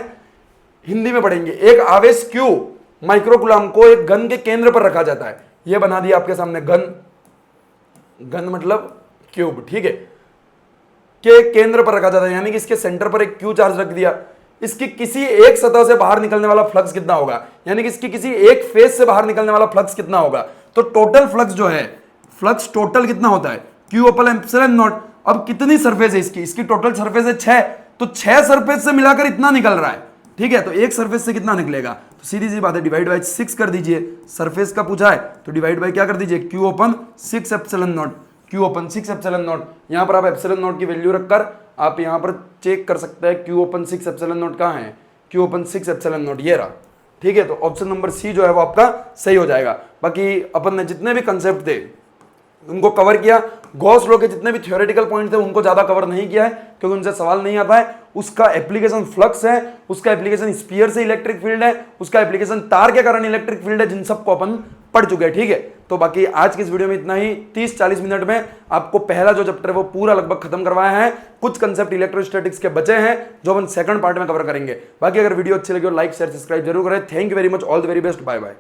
हिंदी में पढ़ेंगे, एक आवेश Q माइक्रोकुलाम को एक घन के केंद्र पर रखा जाता है। यह बना दिया आपके सामने, घन मतलब क्यूब, ठीक है, के केंद्र पर रखा जाता है, यानी कि इसके सेंटर पर एक Q चार्ज रख दिया। इसकी किसी एक सतह से बाहर निकलने वाला फ्लक्स कितना होगा, यानी कि इसकी किसी एक फेस से बाहर निकलने वाला फ्लक्स कितना होगा। तो टोटल फ्लक्स जो है, फ्लक्स टोटल कितना होता है, Q ओपन एप्सिलॉन नॉट। अब कितनी सरफेस है इसकी टोटल सरफेस है 6, तो 6 सरफेस से मिलाकर इतना निकल रहा है। ठीक है, तो एक सरफेस से कितना निकलेगा, तो सीधी सी बात है, डिवाइड बाय 6 कर दीजिए। सरफेस का पूछा है तो डिवाइड बाय क्या कर दीजिए, Q open 6 epsilon not, Q open 6 epsilon not. यहां पर आप एप्सिलॉन नॉट की वैल्यू रखकर आप यहां पर चेक कर सकते हैं, Q ओपन 6 एप्सिलॉन नॉट कहां है, Q ओपन 6 एप्सिलॉन नॉट ये रहा। ठीक है, तो ऑप्शन नंबर सी जो है वो आपका सही हो जाएगा। बाकी अपन ने जितने भी कंसेप्ट थे उनको कवर किया, गॉस लॉ के जितने भी थ्योरेटिकल पॉइंट थे उनको ज्यादा कवर नहीं किया है, क्योंकि उनसे सवाल नहीं आता है। उसका एप्लीकेशन फ्लक्स है, उसका एप्लीकेशन स्फीयर से इलेक्ट्रिक फील्ड है, उसका एप्लीकेशन तार के कारण इलेक्ट्रिक फील्ड है, जिन सबको अपन पढ़ चुके हैं, ठीक है। तो बाकी आज की इस वीडियो में इतना ही। 30-40 मिनट में आपको पहला जो चैप्टर है वो पूरा लगभग खत्म करवाया है। कुछ कंसेप्ट इलेक्ट्रोस्टैटिक्स के बचे हैं जो हम सेकंड पार्ट में कवर करेंगे। बाकी अगर वीडियो अच्छी लगी हो लाइक शेयर सब्सक्राइब जरूर करें। Thank you very much, all the very best, bye bye.